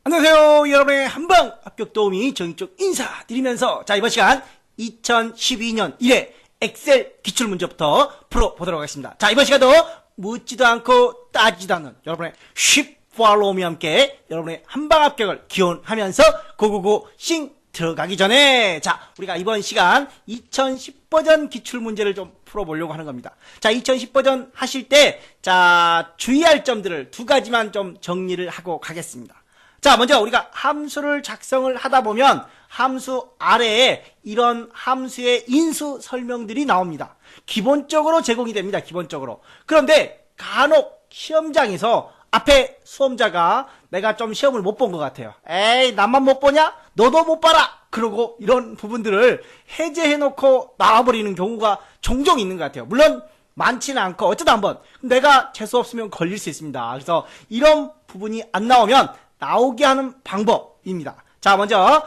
안녕하세요. 여러분의 한방 합격 도우미 정인쪽 인사드리면서 이번 시간 2012년 1회 엑셀 기출문제부터 풀어보도록 하겠습니다. 이번 시간도 묻지도 않고 따지지도 않는 여러분의 쉽 팔로우미와 함께 여러분의 한방 합격을 기원하면서 고고고 싱 들어가기 전에 우리가 이번 시간 2010 버전 기출문제를 좀 풀어보려고 하는 겁니다. 2010 버전 하실 때 주의할 점들을 두 가지만 좀 정리를 하고 가겠습니다. 먼저 우리가 함수를 작성을 하다 보면 함수 아래에 이런 함수의 인수 설명들이 나옵니다. 기본적으로 제공이 됩니다. 기본적으로. 그런데 간혹 시험장에서 앞에 수험자가 내가 좀 시험을 못 본 것 같아요. 에이, 나만 못 보냐? 너도 못 봐라! 그러고 이런 부분들을 해제해놓고 나와버리는 경우가 종종 있는 것 같아요. 물론 많지는 않고 어쩌다 한번 내가 재수 없으면 걸릴 수 있습니다. 그래서 이런 부분이 안 나오면 나오게 하는 방법입니다. 먼저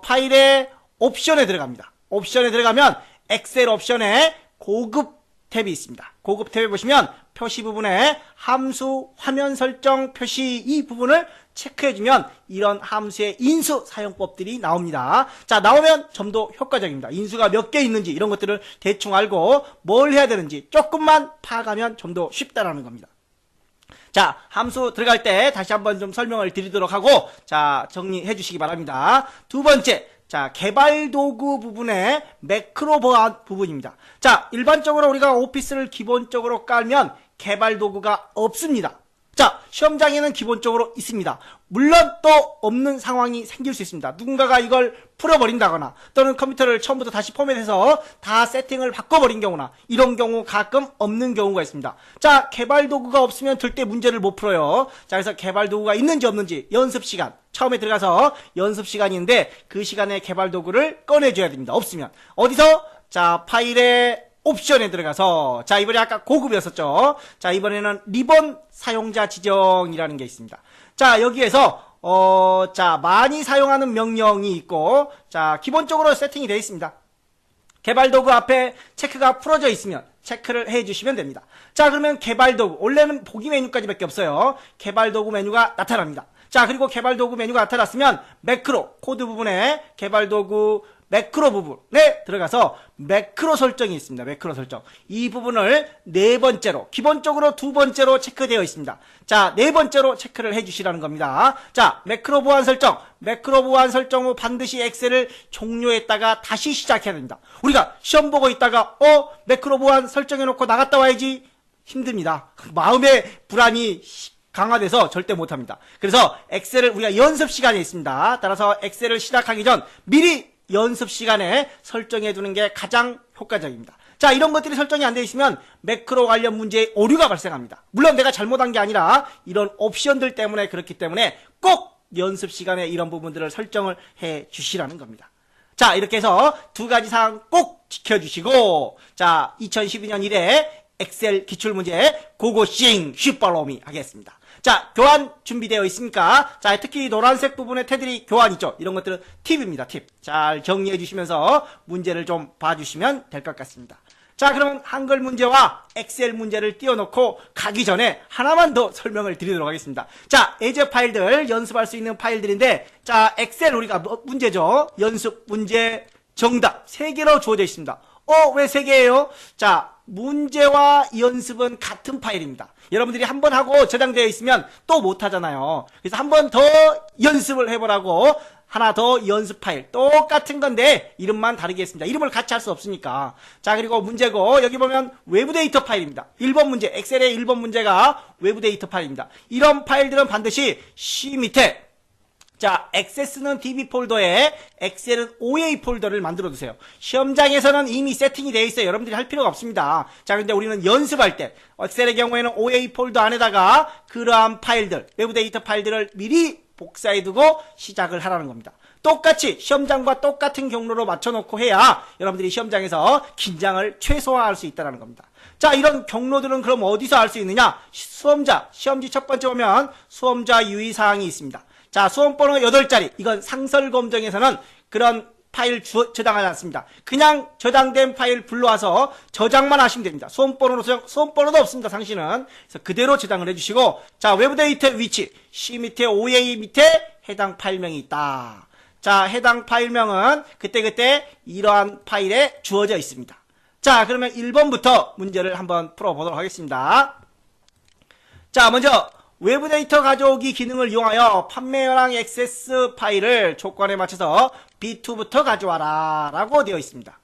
파일의 옵션에 들어갑니다. 옵션에 들어가면 엑셀 옵션에 고급 탭이 있습니다. 고급 탭에 보시면 표시 부분에 함수 화면 설정 표시 이 부분을 체크해주면 이런 함수의 인수 사용법들이 나옵니다. 나오면 좀 더 효과적입니다. 인수가 몇 개 있는지 이런 것들을 대충 알고 뭘 해야 되는지 조금만 파악하면 좀 더 쉽다라는 겁니다. 함수 들어갈 때 다시 한번 좀 설명을 드리도록 하고, 정리해 주시기 바랍니다. 두 번째, 개발 도구 부분의 매크로 보안 부분입니다. 일반적으로 우리가 오피스를 기본적으로 깔면 개발 도구가 없습니다. 시험장에는 기본적으로 있습니다. 물론 또 없는 상황이 생길 수 있습니다. 누군가가 이걸 풀어버린다거나 또는 컴퓨터를 처음부터 다시 포맷해서 다 세팅을 바꿔버린 경우나 이런 경우 가끔 없는 경우가 있습니다. 개발 도구가 없으면 절대 문제를 못 풀어요. 그래서 개발 도구가 있는지 없는지 연습 시간 처음에 들어가서 연습 시간인데 그 시간에 개발 도구를 꺼내줘야 됩니다. 없으면 어디서? 파일에 옵션에 들어가서 이번에 아까 고급이었었죠. 이번에는 리본 사용자 지정이라는 게 있습니다. 여기에서 많이 사용하는 명령이 있고 기본적으로 세팅이 되어 있습니다. 개발 도구 앞에 체크가 풀어져 있으면 체크를 해 주시면 됩니다. 그러면 개발 도구 원래는 보기 메뉴까지밖에 없어요. 개발 도구 메뉴가 나타납니다. 그리고 개발 도구 메뉴가 나타났으면 매크로 코드 부분에 개발 도구 매크로 부분에 들어가서 매크로 설정이 있습니다. 매크로 설정. 이 부분을 네 번째로, 기본적으로 두 번째로 체크되어 있습니다. 네 번째로 체크를 해주시라는 겁니다. 매크로 보안 설정. 매크로 보안 설정 후 반드시 엑셀을 종료했다가 다시 시작해야 됩니다. 우리가 시험 보고 있다가, 매크로 보안 설정해놓고 나갔다 와야지 힘듭니다. 마음의 불안이 강화돼서 절대 못합니다. 그래서 엑셀을 우리가 연습 시간에 있습니다. 따라서 엑셀을 시작하기 전 미리 연습 시간에 설정해 두는 게 가장 효과적입니다. 이런 것들이 설정이 안 되어 있으면 매크로 관련 문제에 오류가 발생합니다. 물론 내가 잘못한 게 아니라 이런 옵션들 때문에 그렇기 때문에 꼭 연습 시간에 이런 부분들을 설정을 해 주시라는 겁니다. 이렇게 해서 두 가지 사항 꼭 지켜주시고 2012년 1회 엑셀 기출문제 고고싱 쉽팔로우미 하겠습니다. 교환 준비되어 있습니까? 특히 노란색 부분에 테두리 교환 있죠? 이런 것들은 팁입니다. 팁. 잘 정리해 주시면서 문제를 좀 봐주시면 될 것 같습니다. 그러면 한글 문제와 엑셀 문제를 띄워놓고 가기 전에 하나만 더 설명을 드리도록 하겠습니다. 예제 파일들, 연습할 수 있는 파일들인데, 엑셀 우리가 문제죠? 연습 문제 정답 3개로 주어져 있습니다. 왜 3개예요? 문제와 연습은 같은 파일입니다. 여러분들이 한 번 하고 저장되어 있으면 또 못하잖아요. 그래서 한 번 더 연습을 해보라고 하나 더 연습 파일 똑같은 건데 이름만 다르게 했습니다. 이름을 같이 할 수 없으니까. 그리고 문제고 여기 보면 외부 데이터 파일입니다. 1번 문제, 엑셀의 1번 문제가 외부 데이터 파일입니다. 이런 파일들은 반드시 C 밑에 액세스는 DB 폴더에 엑셀은 OA 폴더를 만들어 두세요. 시험장에서는 이미 세팅이 되어 있어요. 여러분들이 할 필요가 없습니다. 근데 우리는 연습할 때 엑셀의 경우에는 OA 폴더 안에다가 그러한 파일들, 외부 데이터 파일들을 미리 복사해 두고 시작을 하라는 겁니다. 똑같이 시험장과 똑같은 경로로 맞춰놓고 해야 여러분들이 시험장에서 긴장을 최소화할 수 있다는 겁니다. 이런 경로들은 그럼 어디서 알 수 있느냐? 수험자, 시험지 첫 번째 보면 수험자 유의사항이 있습니다. 수험번호 8자리. 이건 상설 검정에서는 그런 파일 저장하지 않습니다. 그냥 저장된 파일 불러와서 저장만 하시면 됩니다. 수험번호도 없습니다. 상시는. 그래서 그대로 저장을 해주시고, 외부 데이터 위치, C 밑에 OA 밑에 해당 파일명이 있다. 자, 해당 파일명은 그때그때 이러한 파일에 주어져 있습니다. 자, 그러면 1번부터 문제를 한번 풀어보도록 하겠습니다. 자, 먼저 외부 데이터 가져오기 기능을 이용하여 판매 현황 액세스 파일을 조건에 맞춰서 B2부터 가져와라 라고 되어 있습니다.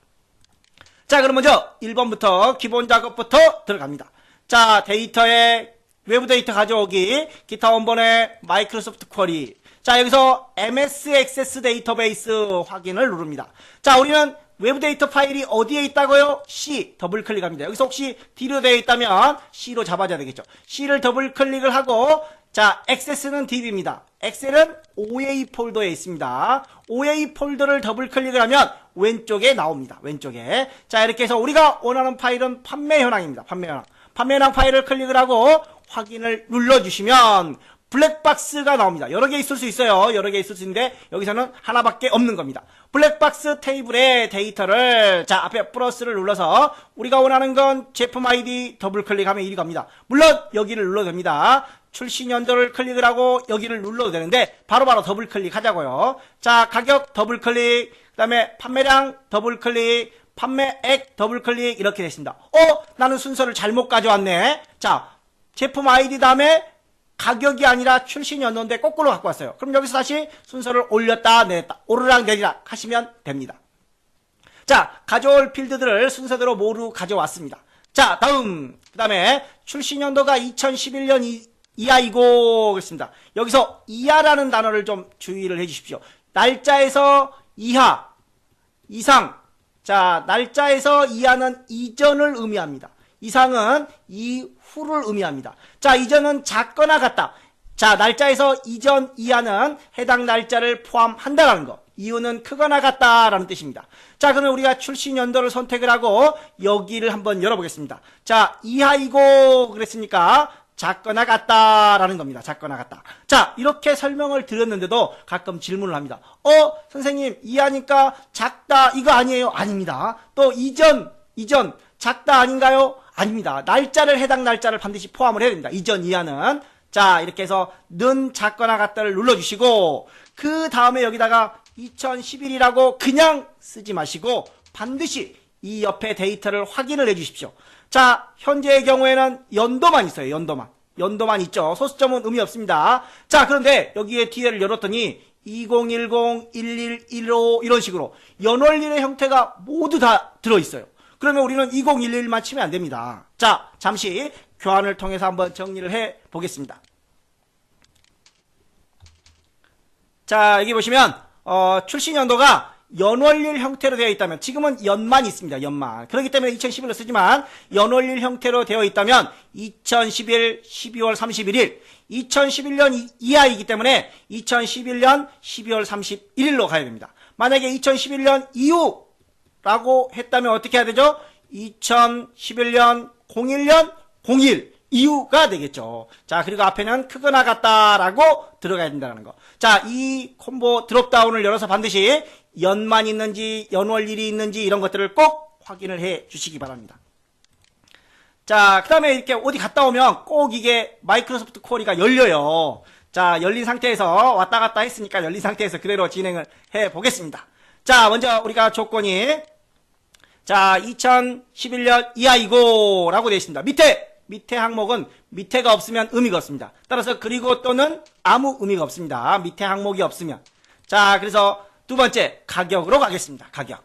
자, 그럼 먼저 1번부터 기본 작업부터 들어갑니다. 자, 데이터에 외부 데이터 가져오기, 기타 원본의 마이크로소프트 쿼리. 자, 여기서 MS 액세스 데이터베이스 확인을 누릅니다. 자, 우리는 외부 데이터 파일이 어디에 있다고요? C 더블 클릭합니다. 여기서 혹시 D로 되어 있다면 C로 잡아줘야 되겠죠. C를 더블 클릭을 하고, 자, 액세스는 DB입니다. 엑셀은 OA 폴더에 있습니다. OA 폴더를 더블 클릭을 하면 왼쪽에 나옵니다. 왼쪽에. 자, 이렇게 해서 우리가 원하는 파일은 판매 현황입니다. 판매 현황. 판매 현황 파일을 클릭을 하고 확인을 눌러주시면 블랙박스가 나옵니다. 여러 개 있을 수 있어요. 여러 개 있을 수 있는데 여기서는 하나밖에 없는 겁니다. 블랙박스 테이블의 데이터를, 자, 앞에 플러스를 눌러서 우리가 원하는 건 제품 아이디 더블 클릭하면 이리 갑니다. 물론 여기를 눌러도 됩니다. 출시 연도를 클릭을 하고 여기를 눌러도 되는데 바로바로 더블 클릭하자고요. 자, 가격 더블 클릭, 그 다음에 판매량 더블 클릭, 판매액 더블 클릭 이렇게 됐습니다. 나는 순서를 잘못 가져왔네. 자, 제품 아이디 다음에 가격이 아니라 출시 연도인데 거꾸로 갖고 왔어요. 그럼 여기서 다시 순서를 올렸다 내렸다 오르락 내리락 하시면 됩니다. 자, 가져올 필드들을 순서대로 모두 가져왔습니다. 자, 다음 그 다음에 출시 연도가 2011년 이하이고 그렇습니다. 여기서 이하라는 단어를 좀 주의를 해 주십시오. 날짜에서 이하, 이상. 자, 날짜에서 이하는 이전을 의미합니다. 이상은 이후를 의미합니다. 자, 이전은 작거나 같다. 자, 날짜에서 이전 이하는 해당 날짜를 포함한다라는 거. 이후는 크거나 같다라는 뜻입니다. 자, 그러면 우리가 출시 연도를 선택을 하고 여기를 한번 열어보겠습니다. 자, 이하이고 그랬으니까 작거나 같다라는 겁니다. 작거나 같다. 자, 이렇게 설명을 드렸는데도 가끔 질문을 합니다. 선생님, 이하니까 작다 이거 아니에요? 아닙니다. 또 이전 작다 아닌가요? 아닙니다. 날짜를 해당 날짜를 반드시 포함을 해야 됩니다. 이전 이하는. 자, 이렇게 해서 는 작거나 같다를 눌러주시고 그 다음에 여기다가 2011이라고 그냥 쓰지 마시고 반드시 이 옆에 데이터를 확인을 해 주십시오. 자, 현재의 경우에는 연도만 있어요. 연도만 있죠. 소수점은 의미 없습니다. 자, 그런데 여기에 뒤에를 열었더니 2010, 11, 15 이런 식으로 연월일의 형태가 모두 다 들어있어요. 그러면 우리는 2011만 치면 안 됩니다. 자, 잠시 교환을 통해서 한번 정리를 해 보겠습니다. 자, 여기 보시면 출시 연도가 연월일 형태로 되어 있다면, 지금은 연만 있습니다. 연만. 그렇기 때문에 2011로 쓰지만 연월일 형태로 되어 있다면 2011 12월 31일 2011년 이하이기 때문에 2011년 12월 31일로 가야 됩니다. 만약에 2011년 이후라고 했다면 어떻게 해야 되죠? 2011년 01년 01 이후가 되겠죠. 자, 그리고 앞에는 크거나 같다라고 들어가야 된다는 거. 자, 이 콤보 드롭다운을 열어서 반드시 연만 있는지 연월일이 있는지 이런 것들을 꼭 확인을 해 주시기 바랍니다. 자, 그 다음에 이렇게 어디 갔다 오면 꼭 이게 마이크로소프트 쿼리가 열려요. 자, 열린 상태에서 왔다 갔다 했으니까 열린 상태에서 그대로 진행을 해 보겠습니다. 자, 먼저 우리가 조건이, 자, 2011년 이하이고 라고 되어 있습니다. 밑에 항목은 밑에가 없으면 의미가 없습니다. 따라서 그리고 또는 아무 의미가 없습니다. 밑에 항목이 없으면. 자, 그래서 두 번째 가격으로 가겠습니다. 가격.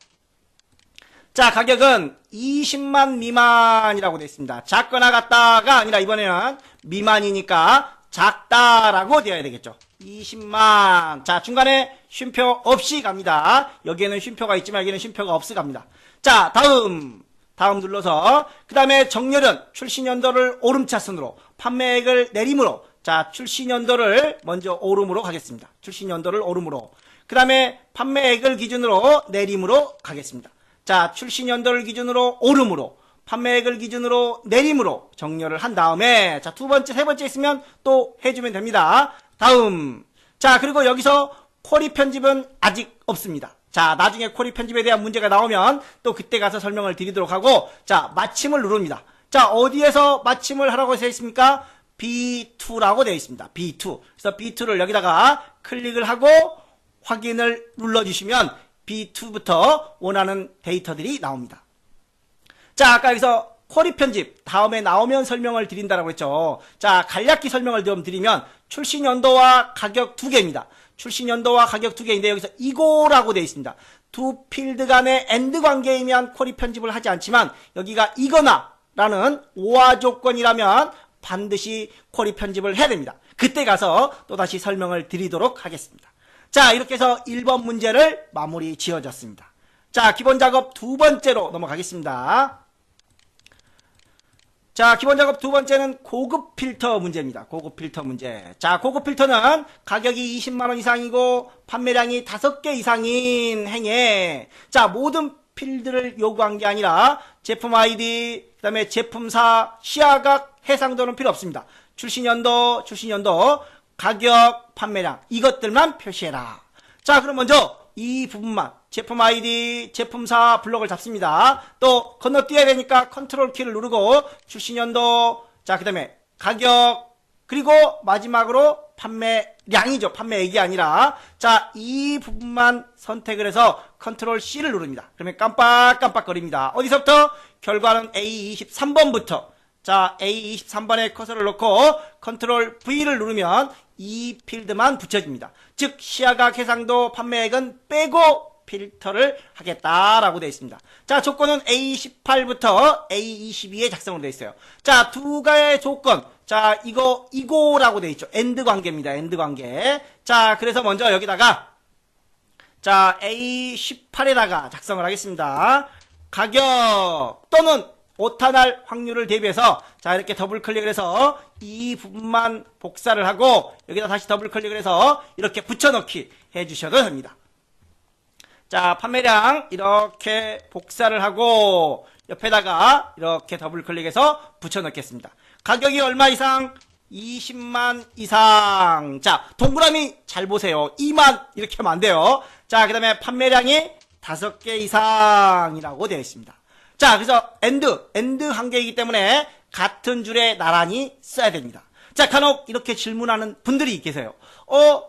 자, 가격은 20만 미만이라고 되어 있습니다. 작거나 같다가 아니라 이번에는 미만이니까 작다라고 되어야 되겠죠. 20만. 자, 중간에 쉼표 없이 갑니다. 여기에는 쉼표가 있지만 여기는 쉼표가 없이 갑니다. 자, 다음 눌러서 그 다음에 정렬은 출시연도를 오름차순으로, 판매액을 내림으로. 자, 출시연도를 먼저 오름으로 가겠습니다. 출시연도를 오름으로. 그 다음에 판매액을 기준으로 내림으로 가겠습니다. 자, 출시연도를 기준으로 오름으로, 판매액을 기준으로 내림으로 정렬을 한 다음에, 자, 두 번째, 세 번째 있으면 또 해주면 됩니다. 다음. 자, 그리고 여기서 쿼리 편집은 아직 없습니다. 자, 나중에 쿼리 편집에 대한 문제가 나오면 또 그때 가서 설명을 드리도록 하고, 자, 마침을 누릅니다. 자, 어디에서 마침을 하라고 되어 있습니까? B2라고 되어 있습니다. B2. 그래서 B2를 여기다가 클릭을 하고 확인을 눌러주시면 B2부터 원하는 데이터들이 나옵니다. 자, 아까 여기서 쿼리 편집 다음에 나오면 설명을 드린다라고 했죠. 자, 간략히 설명을 좀 드리면 출시 연도와 가격 두 개입니다. 출시 연도와 가격 두 개인데 여기서 이고라고 되어 있습니다. 두 필드 간의 AND 관계이면 쿼리 편집을 하지 않지만 여기가 이거나 라는 오화 조건이라면 반드시 쿼리 편집을 해야 됩니다. 그때 가서 또다시 설명을 드리도록 하겠습니다. 자, 이렇게 해서 1번 문제를 마무리 지어졌습니다. 자, 기본 작업 두 번째로 넘어가겠습니다. 자, 기본 작업 두 번째는 고급 필터 문제입니다. 고급 필터 문제. 자, 고급 필터는 가격이 20만원 이상이고 판매량이 5개 이상인 행에 자, 모든 필드를 요구한 게 아니라 제품 아이디, 그 다음에 제품사, 시야각, 해상도는 필요 없습니다. 출시년도, 가격, 판매량 이것들만 표시해라. 자, 그럼 먼저 이 부분만 제품 아이디, 제품사, 블록을 잡습니다. 또 건너뛰어야 되니까 컨트롤 키를 누르고 출시년도, 자, 그 다음에 가격, 그리고 마지막으로 판매량이죠. 판매액이 아니라 자, 이 부분만 선택을 해서 컨트롤 C를 누릅니다. 그러면 깜빡깜빡거립니다. 어디서부터? 결과는 A23번부터 자, A23번에 커서를 놓고 컨트롤 V를 누르면 이 필드만 붙여집니다. 즉 시야각, 해상도, 판매액은 빼고 필터를 하겠다라고 되어 있습니다. 자, 조건은 A18부터 A22에 작성으로 되어 있어요. 자, 두 가지의 조건. 자, 이거라고 되어 있죠. AND 관계입니다. AND 관계. 자, 그래서 먼저 여기다가 자, A18에다가 작성을 하겠습니다. 가격 또는 오타날 확률을 대비해서 자, 이렇게 더블 클릭을 해서 이 부분만 복사를 하고 여기다 다시 더블 클릭을 해서 이렇게 붙여넣기 해주셔도 됩니다. 자, 판매량 이렇게 복사를 하고 옆에다가 이렇게 더블 클릭해서 붙여넣겠습니다. 가격이 얼마 이상? 20만 이상. 자, 동그라미 잘 보세요. 2만 이렇게 하면 안 돼요. 자, 그 다음에 판매량이 5개 이상이라고 되어 있습니다. 자, 그래서 AND 한계이기 때문에 같은 줄에 나란히 써야 됩니다. 자, 간혹 이렇게 질문하는 분들이 계세요.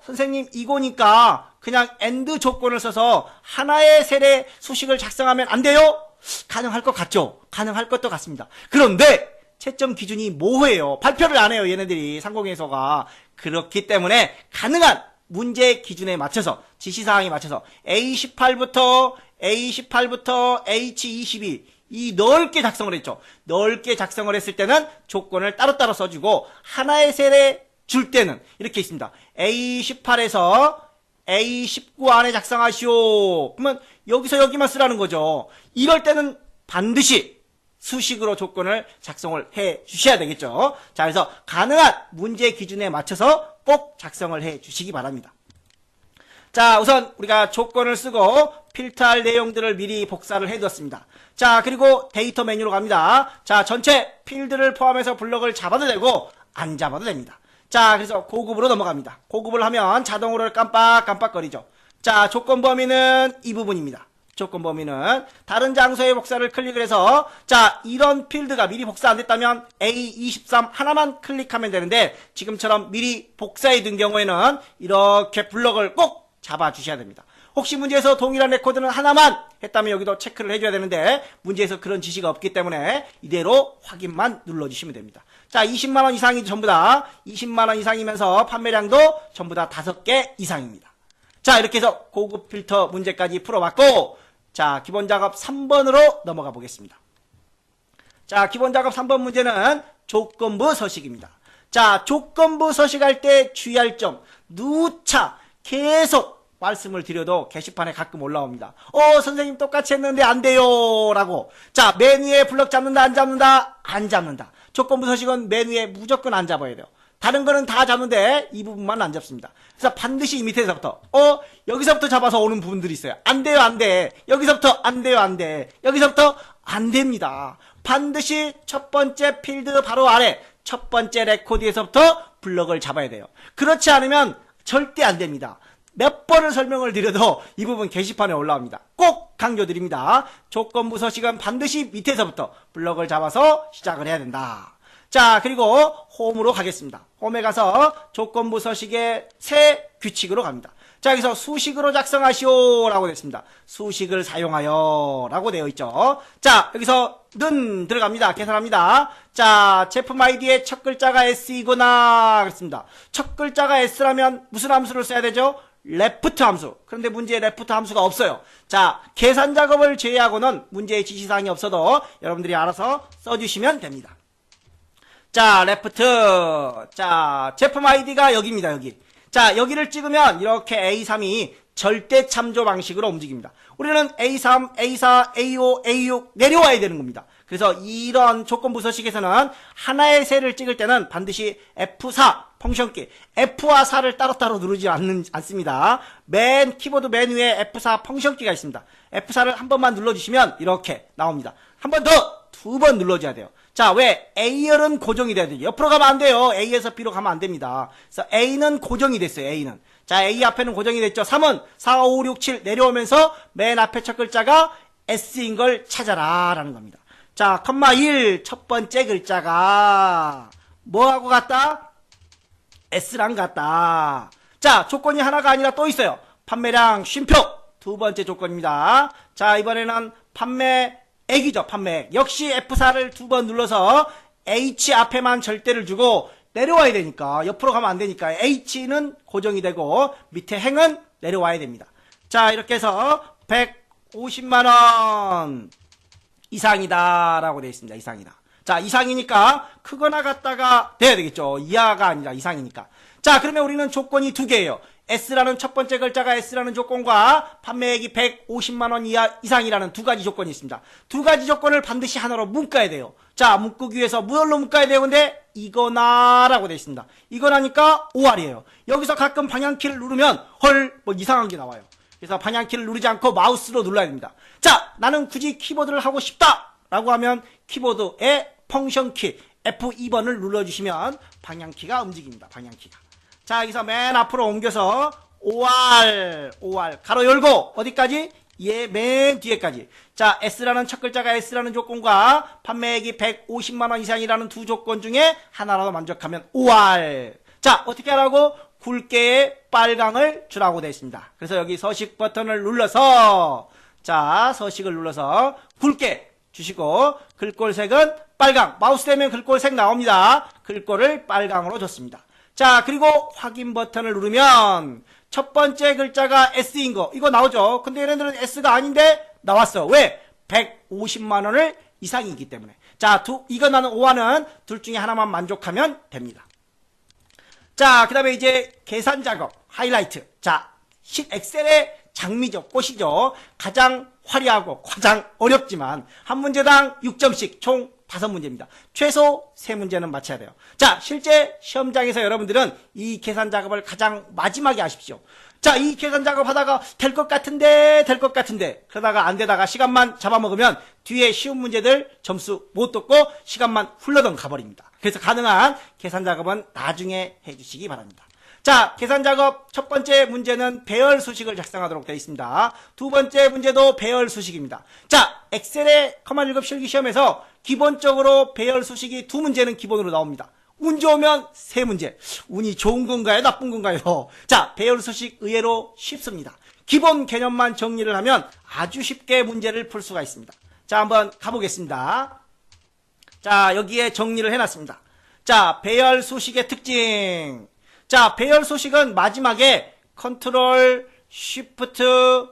선생님 이거니까 그냥 AND 조건을 써서 하나의 셀의 수식을 작성하면 안 돼요? 가능할 것 같죠? 가능할 것도 같습니다. 그런데 채점 기준이 모호해요. 발표를 안 해요, 얘네들이. 상공회의소가. 그렇기 때문에 가능한 문제 기준에 맞춰서, 지시사항에 맞춰서 A18부터 H22 이 넓게 작성을 했죠. 넓게 작성을 했을 때는 조건을 따로따로 써주고 하나의 셀에 줄 때는 이렇게 있습니다. A18에서 A19 안에 작성하시오. 그러면 여기서 여기만 쓰라는 거죠. 이럴 때는 반드시 수식으로 조건을 작성을 해 주셔야 되겠죠. 자, 그래서 가능한 문제 기준에 맞춰서 꼭 작성을 해 주시기 바랍니다. 자, 우선 우리가 조건을 쓰고 필터할 내용들을 미리 복사를 해두었습니다. 자, 그리고 데이터 메뉴로 갑니다. 자, 전체 필드를 포함해서 블럭을 잡아도 되고 안 잡아도 됩니다. 자, 그래서 고급으로 넘어갑니다. 고급을 하면 자동으로 깜빡깜빡거리죠. 자, 조건 범위는 이 부분입니다. 조건 범위는 다른 장소의 복사를 클릭을 해서 자, 이런 필드가 미리 복사 안 됐다면 A23 하나만 클릭하면 되는데 지금처럼 미리 복사해 둔 경우에는 이렇게 블럭을 꼭 잡아 주셔야 됩니다. 혹시 문제에서 동일한 레코드는 하나만 했다면 여기도 체크를 해줘야 되는데 문제에서 그런 지시가 없기 때문에 이대로 확인만 눌러주시면 됩니다. 자, 20만원 이상이 전부 다 20만원 이상이면서 판매량도 전부 다 5개 이상입니다. 자, 이렇게 해서 고급 필터 문제까지 풀어봤고 자, 기본 작업 3번으로 넘어가 보겠습니다. 자, 기본 작업 3번 문제는 조건부 서식입니다. 자, 조건부 서식할 때 주의할 점 누차 계속 말씀을 드려도 게시판에 가끔 올라옵니다. 선생님 똑같이 했는데 안 돼요 라고. 자, 메뉴에 블럭 잡는다 안 잡는다? 안 잡는다. 조건부 서식은 메뉴에 무조건 안 잡아야 돼요. 다른 거는 다 잡는데 이 부분만 안 잡습니다. 그래서 반드시 이 밑에서부터 여기서부터 잡아서 오는 부분들이 있어요. 안 돼요, 안 돼. 여기서부터 안 돼요, 안 돼. 여기서부터 안 됩니다. 반드시 첫 번째 필드 바로 아래 첫 번째 레코드에서부터 블럭을 잡아야 돼요. 그렇지 않으면 절대 안 됩니다. 몇 번을 설명을 드려도 이 부분 게시판에 올라옵니다. 꼭 강조드립니다. 조건부 서식은 반드시 밑에서부터 블럭을 잡아서 시작을 해야 된다. 자, 그리고 홈으로 가겠습니다. 홈에 가서 조건부 서식의 새 규칙으로 갑니다. 자, 여기서 수식으로 작성하시오 라고 됐습니다. 수식을 사용하여 라고 되어 있죠. 자, 여기서 는 들어갑니다. 계산합니다. 자, 제품 아이디의 첫 글자가 S이구나 그랬습니다. 첫 글자가 S라면 무슨 함수를 써야 되죠? 레프트 함수. 그런데 문제에 레프트 함수가 없어요. 자, 계산 작업을 제외하고는 문제의 지시사항이 없어도 여러분들이 알아서 써주시면 됩니다. 자, 레프트. 자, 제품 아이디가 여기입니다. 여기. 자, 여기를 찍으면 이렇게 A3이 절대 참조 방식으로 움직입니다. 우리는 A3, A4, A5, A6 내려와야 되는 겁니다. 그래서 이런 조건부 서식에서는 하나의 셀을 찍을 때는 반드시 F4 펑션키 F와 4를 따로따로 누르지 않습니다. 키보드 맨 위에 F4 펑션키가 있습니다. F4를 한 번만 눌러주시면 이렇게 나옵니다. 한 번 더, 두 번 눌러줘야 돼요. 자, 왜? A열은 고정이 돼야 돼요. 옆으로 가면 안 돼요. A에서 B로 가면 안 됩니다. 그래서 A는 고정이 됐어요. A는. 자, A 앞에는 고정이 됐죠. 3은 4, 5, 6, 7 내려오면서 맨 앞에 첫 글자가 S인 걸 찾아라 라는 겁니다. 자, 컴마 1 첫 번째 글자가 뭐하고 같다? S랑 같다. 자, 조건이 하나가 아니라 또 있어요. 판매량 쉼표 두 번째 조건입니다. 자, 이번에는 판매액이죠. 판매액. 역시 F4를 두 번 눌러서 H 앞에만 절대를 주고 내려와야 되니까 옆으로 가면 안 되니까 H는 고정이 되고 밑에 행은 내려와야 됩니다. 자, 이렇게 해서 150만원 이상이다 라고 되어 있습니다. 이상이다. 자, 이상이니까 크거나 같다가 돼야 되겠죠. 이하가 아니라 이상이니까. 자, 그러면 우리는 조건이 두 개예요. S라는 첫 번째 글자가 S라는 조건과 판매액이 150만원 이상이라는 두 가지 조건이 있습니다. 두 가지 조건을 반드시 하나로 묶어야 돼요. 자, 묶기 위해서 뭘로 묶어야 돼요? 근데 이거나 라고 되어 있습니다. 이거나니까 OR이에요. 여기서 가끔 방향키를 누르면 헐, 뭐 이상한 게 나와요. 그래서 방향키를 누르지 않고 마우스로 눌러야 됩니다. 자, 나는 굳이 키보드를 하고 싶다 라고 하면 키보드의 펑션키 F2번을 눌러주시면 방향키가 움직입니다. 방향키가. 자, 여기서 맨 앞으로 옮겨서 OR 가로 열고 어디까지? 예, 맨 뒤에까지. 자, S라는 첫 글자가 S라는 조건과 판매액이 150만원 이상이라는 두 조건 중에 하나라도 만족하면 OR. 자, 어떻게 하라고? 굵게의 빨강을 주라고 되어 있습니다. 그래서 여기 서식 버튼을 눌러서 자, 서식을 눌러서 굵게 주시고 글꼴색은 빨강. 마우스 대면 글꼴색 나옵니다. 글꼴을 빨강으로 줬습니다. 자, 그리고 확인 버튼을 누르면 첫 번째 글자가 S인 거 이거 나오죠. 근데 얘네들은 S가 아닌데 나왔어. 왜? 150만원을 이상이기 때문에. 자, 이거 나는 OR은 둘 중에 하나만 만족하면 됩니다. 자, 그 다음에 이제 계산 작업 하이라이트. 자, 엑셀의 장미죠. 꽃이죠. 가장 화려하고 가장 어렵지만 한 문제당 6점씩 총 5문제입니다. 최소 3문제는 맞춰야 돼요. 자, 실제 시험장에서 여러분들은 이 계산 작업을 가장 마지막에 하십시오. 자, 이 계산 작업 하다가 될 것 같은데 그러다가 안 되다가 시간만 잡아먹으면 뒤에 쉬운 문제들 점수 못 듣고 시간만 훌러덩 가버립니다. 그래서 가능한 계산 작업은 나중에 해주시기 바랍니다. 자, 계산 작업 첫 번째 문제는 배열 수식을 작성하도록 되어 있습니다. 두 번째 문제도 배열 수식입니다. 자, 엑셀의 커맨드 1급 실기시험에서 기본적으로 배열 수식이 두 문제는 기본으로 나옵니다. 운 좋으면 3문제. 운이 좋은 건가요? 나쁜 건가요? 자, 배열 수식 의외로 쉽습니다. 기본 개념만 정리를 하면 아주 쉽게 문제를 풀 수가 있습니다. 자, 한번 가보겠습니다. 자, 여기에 정리를 해놨습니다. 자, 배열 수식의 특징. 자, 배열 수식은 마지막에 컨트롤, 쉬프트,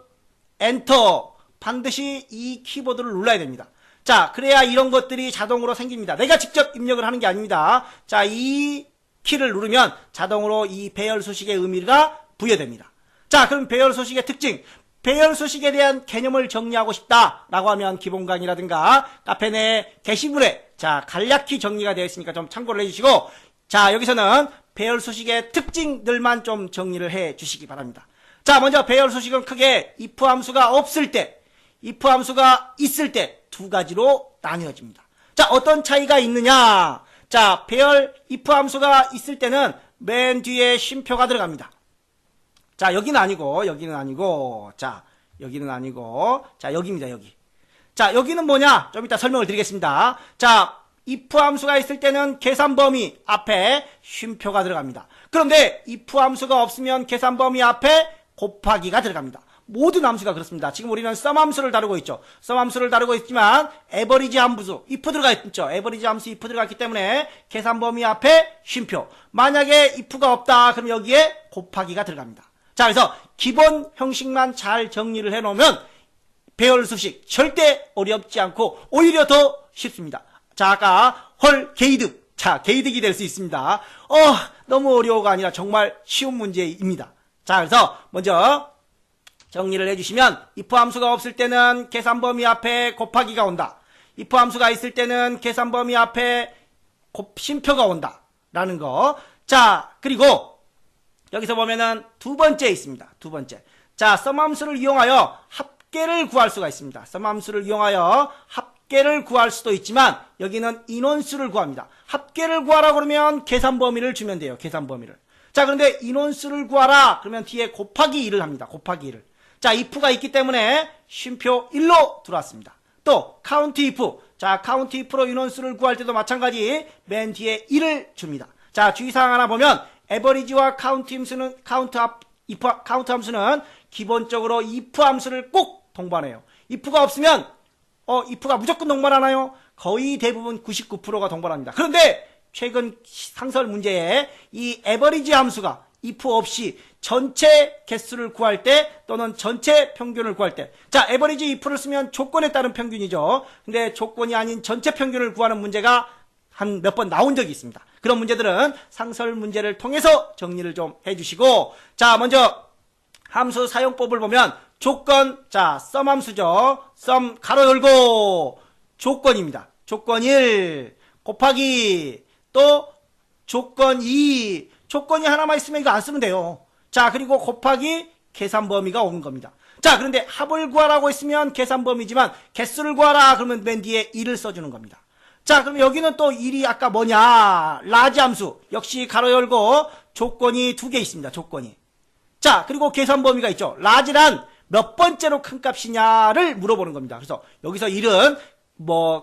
엔터 반드시 이 키보드를 눌러야 됩니다. 자, 그래야 이런 것들이 자동으로 생깁니다. 내가 직접 입력을 하는 게 아닙니다. 자, 이 키를 누르면 자동으로 이 배열 수식의 의미가 부여됩니다. 자, 그럼 배열 수식의 특징. 배열 수식에 대한 개념을 정리하고 싶다라고 하면 기본 강의라든가 카페 내 게시물에 자, 간략히 정리가 되어 있으니까 좀 참고를 해주시고 자, 여기서는 배열 수식의 특징들만 좀 정리를 해 주시기 바랍니다. 자, 먼저 배열 수식은 크게 if 함수가 없을 때, if 함수가 있을 때 두 가지로 나뉘어집니다. 자, 어떤 차이가 있느냐? 자, 배열 if 함수가 있을 때는 맨 뒤에 쉼표가 들어갑니다. 자, 여기는 아니고, 자, 여기는 아니고, 자, 여기입니다, 여기. 자, 여기는 뭐냐? 좀 이따 설명을 드리겠습니다. 자, if 함수가 있을 때는 계산 범위 앞에 쉼표가 들어갑니다. 그런데 if 함수가 없으면 계산 범위 앞에 곱하기가 들어갑니다. 모든 함수가 그렇습니다. 지금 우리는 sum 함수를 다루고 있죠. sum 함수를 다루고 있지만 average 함수 if 들어가 있죠. average 함수 if 들어갔기 때문에 계산 범위 앞에 쉼표. 만약에 if가 없다 그럼 여기에 곱하기가 들어갑니다. 자, 그래서 기본 형식만 잘 정리를 해놓으면 배열 수식 절대 어렵지 않고 오히려 더 쉽습니다. 자, 아까 게이득. 자, 게이득이 될 수 있습니다. 너무 어려워가 아니라 정말 쉬운 문제입니다. 자, 그래서 먼저 정리를 해주시면 if 함수가 없을 때는 계산 범위 앞에 곱하기가 온다. if 함수가 있을 때는 계산 범위 앞에 쉼표가 온다. 라는 거. 자, 그리고 여기서 보면은 두 번째 있습니다. 두 번째. 자, sum 함수를 이용하여 합계를 구할 수가 있습니다. sum 함수를 이용하여 합계를 구할 수도 있지만 여기는 인원수를 구합니다. 합계를 구하라 그러면 계산 범위를 주면 돼요. 계산 범위를. 자, 그런데 인원수를 구하라 그러면 뒤에 곱하기 1을 합니다. 곱하기 1을. 자, if가 있기 때문에 쉼표 1로 들어왔습니다. 또 count if. 자, count if로 인원수를 구할 때도 마찬가지 맨 뒤에 1을 줍니다. 자, 주의사항 하나 보면 average와 count 함수는 기본적으로 if 함수를 꼭 동반해요. if가 없으면 if가 무조건 동반하나요? 거의 대부분 99%가 동반합니다. 그런데 최근 상설 문제에 이 average 함수가 if 없이 전체 개수를 구할 때 또는 전체 평균을 구할 때, 자, average if를 쓰면 조건에 따른 평균이죠. 근데 조건이 아닌 전체 평균을 구하는 문제가 한 몇 번 나온 적이 있습니다. 그런 문제들은 상설 문제를 통해서 정리를 좀 해주시고, 자, 먼저 함수 사용법을 보면 조건, 자, sum 함수죠. sum 가로 열고 조건입니다. 조건 1 곱하기 또 조건 2. 조건이 하나만 있으면 이거 안 쓰면 돼요. 자, 그리고 곱하기 계산 범위가 오는 겁니다. 자, 그런데 합을 구하라고 했으면 계산 범위지만 개수를 구하라 그러면 맨 뒤에 1을 써주는 겁니다. 자, 그럼 여기는 또 1이 아까 뭐냐? 라지 함수. 역시 가로 열고 조건이 두 개 있습니다. 조건이. 자, 그리고 계산 범위가 있죠. 라지란 몇 번째로 큰 값이냐를 물어보는 겁니다. 그래서 여기서 1은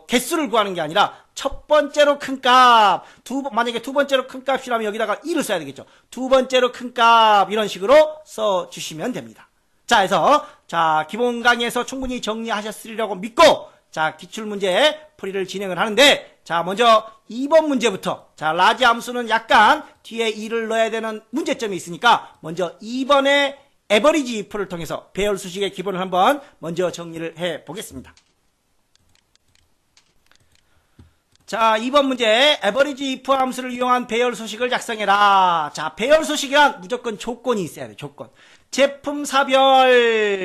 개수를 구하는 게 아니라 첫 번째로 큰 값, 만약에 두 번째로 큰 값이라면 여기다가 1을 써야 되겠죠. 두 번째로 큰 값, 이런 식으로 써주시면 됩니다. 자, 그래서, 자, 기본 강의에서 충분히 정리하셨으리라고 믿고, 자, 기출문제 풀이를 진행을 하는데, 자, 먼저 2번 문제부터, 자, 라지 함수는 약간 뒤에 2를 넣어야 되는 문제점이 있으니까, 먼저 2번의 average if를 통해서 배열 수식의 기본을 한번 먼저 정리를 해 보겠습니다. 자, 2번 문제 average if 함수를 이용한 배열 수식을 작성해라. 자, 배열 수식이란 무조건 조건이 있어야 돼. 조건.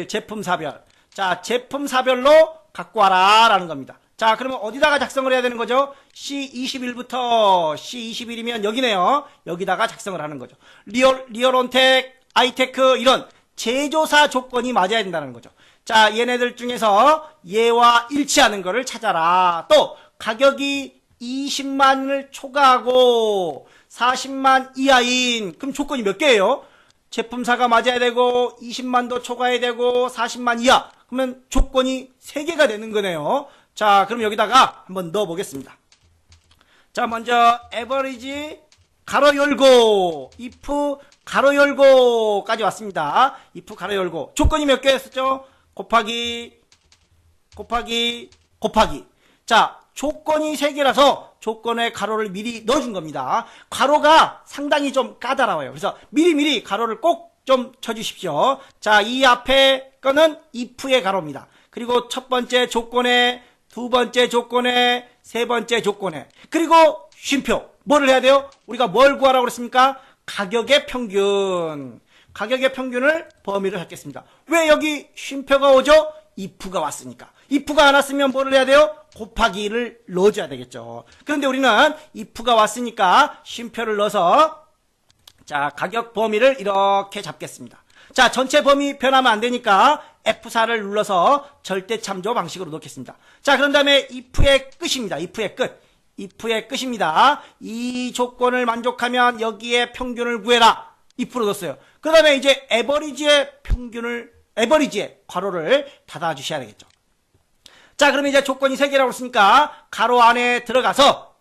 제품사별. 자, 제품사별로 갖고 와라 라는 겁니다. 자, 그러면 어디다가 작성을 해야 되는 거죠? C21부터 C21이면 여기네요. 여기다가 작성을 하는 거죠. 리얼온텍, 아이테크 이런 제조사 조건이 맞아야 된다는 거죠. 자, 얘네들 중에서 얘와 일치하는 거를 찾아라. 또 가격이 20만을 초과하고 40만 이하인, 그럼 조건이 몇 개예요? 제품사가 맞아야 되고 20만도 초과해야 되고 40만 이하. 그러면 조건이 3개가 되는 거네요. 자, 그럼 여기다가 한번 넣어 보겠습니다. 자, 먼저 average 가로 열고 if 가로 열고까지 왔습니다. if 가로 열고 조건이 몇 개였었죠? 곱하기. 자, 조건이 3개라서 조건에 가로를 미리 넣어준 겁니다. 가로가 상당히 좀 까다로워요. 그래서 미리 가로를 꼭 좀 쳐주십시오. 자, 이 앞에 거는 if의 가로입니다. 그리고 첫 번째 조건에, 두 번째 조건에, 세 번째 조건에, 그리고 쉼표. 뭐를 해야 돼요? 우리가 뭘 구하라고 그랬습니까? 가격의 평균. 가격의 평균을 범위를 했겠습니다. 왜 여기 쉼표가 오죠? if가 왔으니까. if가 안 왔으면 뭐를 해야 돼요? 곱하기를 넣어줘야 되겠죠. 그런데 우리는 if가 왔으니까 쉼표를 넣어서, 자, 가격 범위를 이렇게 잡겠습니다. 자, 전체 범위 변하면 안 되니까 F4를 눌러서 절대참조 방식으로 놓겠습니다. 자, 그런 다음에 if의 끝입니다. if의 끝입니다. 이 조건을 만족하면 여기에 평균을 구해라. if로 넣었어요. 그 다음에 이제 average의 괄호를 닫아주셔야 되겠죠. 자, 그러면 이제 조건이 3개라고 했으니까 가로 안에 들어가서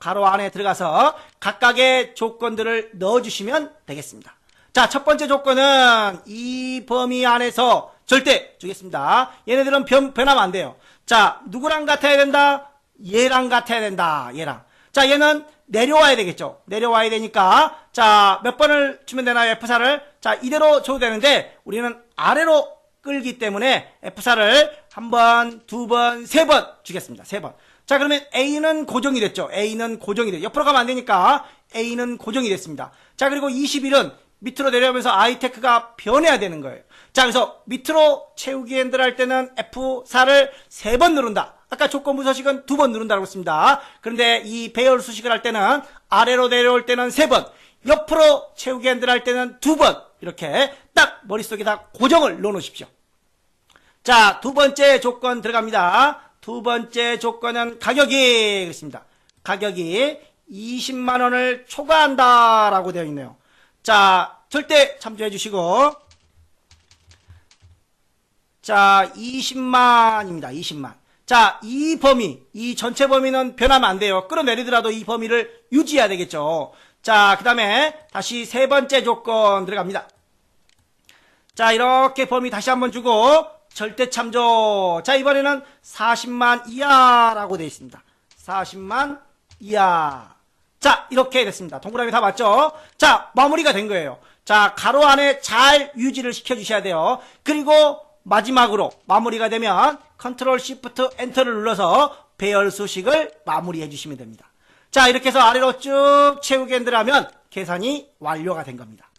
각각의 조건들을 넣어주시면 되겠습니다. 자, 첫 번째 조건은 이 범위 안에서 절대 주겠습니다. 얘네들은 변하면 안 돼요. 자, 누구랑 같아야 된다? 얘랑 같아야 된다. 얘랑. 자, 얘는 내려와야 되겠죠. 내려와야 되니까 자, 몇 번을 주면 되나요? F4를. 자, 이대로 줘도 되는데 우리는 아래로 끌기 때문에 F4를 한 번, 두 번, 세 번 주겠습니다. 3번. 자, 그러면 A는 고정이 됐죠. A는 고정이 됐죠. 옆으로 가면 안 되니까 A는 고정이 됐습니다. 자, 그리고 21은 밑으로 내려오면서 아이테크가 변해야 되는 거예요. 자, 그래서 밑으로 채우기 핸들 할 때는 F4를 3번 누른다. 아까 조건부 서식은 2번 누른다고 했습니다. 그런데 이 배열 수식을 할 때는 아래로 내려올 때는 3번, 옆으로 채우기 핸들 할 때는 2번, 이렇게 딱 머릿속에다 고정을 넣어 놓으십시오. 자, 두 번째 조건 들어갑니다. 두 번째 조건은 가격이 그렇습니다. 가격이 20만 원을 초과한다라고 되어 있네요. 자, 절대 참조해 주시고, 자, 20만입니다. 20만. 자, 이 범위, 이 전체 범위는 변하면 안 돼요. 끌어내리더라도 이 범위를 유지해야 되겠죠. 자, 그 다음에 다시 세 번째 조건 들어갑니다. 자, 이렇게 범위 다시 한번 주고 절대 참조. 자, 이번에는 40만 이하라고 되어 있습니다. 40만 이하. 자, 이렇게 됐습니다. 동그라미 다 맞죠? 자, 마무리가 된 거예요. 자, 가로 안에 잘 유지를 시켜주셔야 돼요. 그리고 마지막으로 마무리가 되면 컨트롤 시프트 엔터를 눌러서 배열 수식을 마무리해 주시면 됩니다. 자, 이렇게 해서 아래로 쭉 채우기 핸들 하면 계산이 완료가 된 겁니다.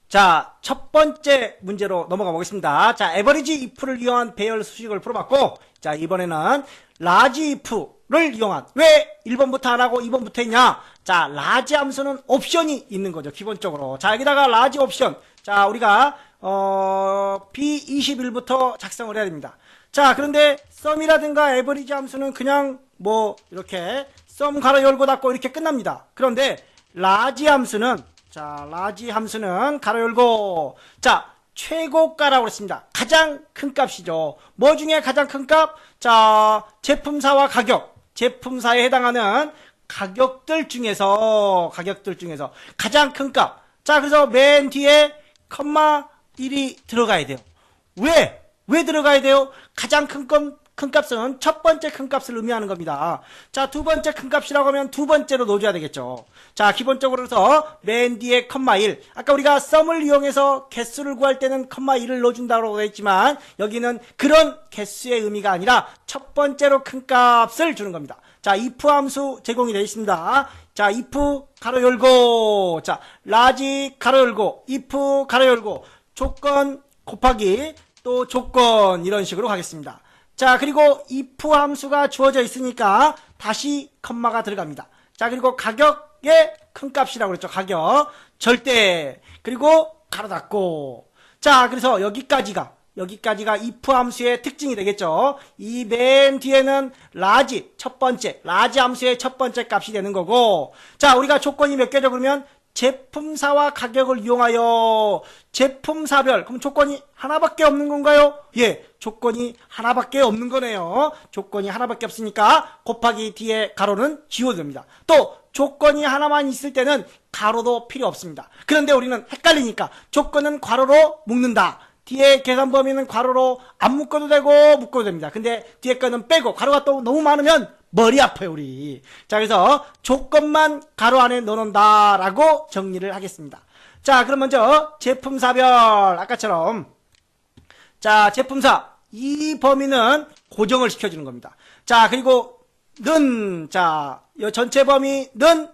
자, 첫 번째 문제로 넘어가 보겠습니다. 자, 에버리지 if를 이용한 배열 수식을 풀어봤고, 자, 이번에는 라지 if를 이용한, 왜 1번부터 안 하고 2번부터 했냐? 자, 라지 함수는 옵션이 있는 거죠, 기본적으로. 자, 여기다가 라지 옵션. 자, 우리가 B21부터 작성을 해야 됩니다. 자, 그런데 썸이라든가 에버리지 함수는 그냥 뭐 이렇게 썸 가로 열고 닫고 이렇게 끝납니다. 그런데 라지 함수는, 자, 라지 함수는 가로 열고, 자, 최고가라고 했습니다. 가장 큰 값이죠. 뭐 중에 가장 큰 값? 자, 제품사와 가격, 제품사에 해당하는 가격들 중에서 가장 큰 값. 자, 그래서 맨 뒤에 컴마 1이 들어가야 돼요. 왜 들어가야 돼요? 가장 큰 값은 첫 번째 큰 값을 의미하는 겁니다. 자, 두 번째 큰 값이라고 하면 두 번째로 넣어줘야 되겠죠. 자, 기본적으로 해서 맨 뒤에 컴마 1. 아까 우리가 썸을 이용해서 개수를 구할 때는 컴마 1을 넣어준다고 했지만 여기는 그런 개수의 의미가 아니라 첫 번째로 큰 값을 주는 겁니다. 자, if 함수 제공이 되어 있습니다. 자, if 가로 열고, 자, 라지 가로 열고, if 가로 열고, 조건 곱하기 또 조건, 이런 식으로 가겠습니다. 자, 그리고 if 함수가 주어져 있으니까 다시 컴마가 들어갑니다. 자, 그리고 가격의 큰 값이라고 그랬죠. 가격 절대, 그리고 가로 닫고. 자, 그래서 여기까지가 if 함수의 특징이 되겠죠. 이 맨 뒤에는 라지, 라지 함수의 첫 번째 값이 되는 거고, 자, 우리가 조건이 몇 개죠? 그러면 제품사와 가격을 이용하여 제품사별, 그럼 조건이 하나밖에 없는 건가요? 예, 조건이 하나밖에 없는 거네요. 조건이 하나밖에 없으니까 곱하기 뒤에 가로는 지워도 됩니다. 또 조건이 하나만 있을 때는 가로도 필요 없습니다. 그런데 우리는 헷갈리니까 조건은 괄호로 묶는다, 뒤에 계산 범위는 괄호로 안 묶어도 되고 묶어도 됩니다. 근데 뒤에 거는 빼고, 가로가 또 너무 많으면 머리 아파요, 우리. 자, 그래서 조건만 가로 안에 넣어놓는다라고 정리를 하겠습니다. 자, 그럼 먼저 제품사별, 아까처럼. 자, 제품사, 이 범위는 고정을 시켜주는 겁니다. 자, 그리고 는, 자, 이 전체 범위는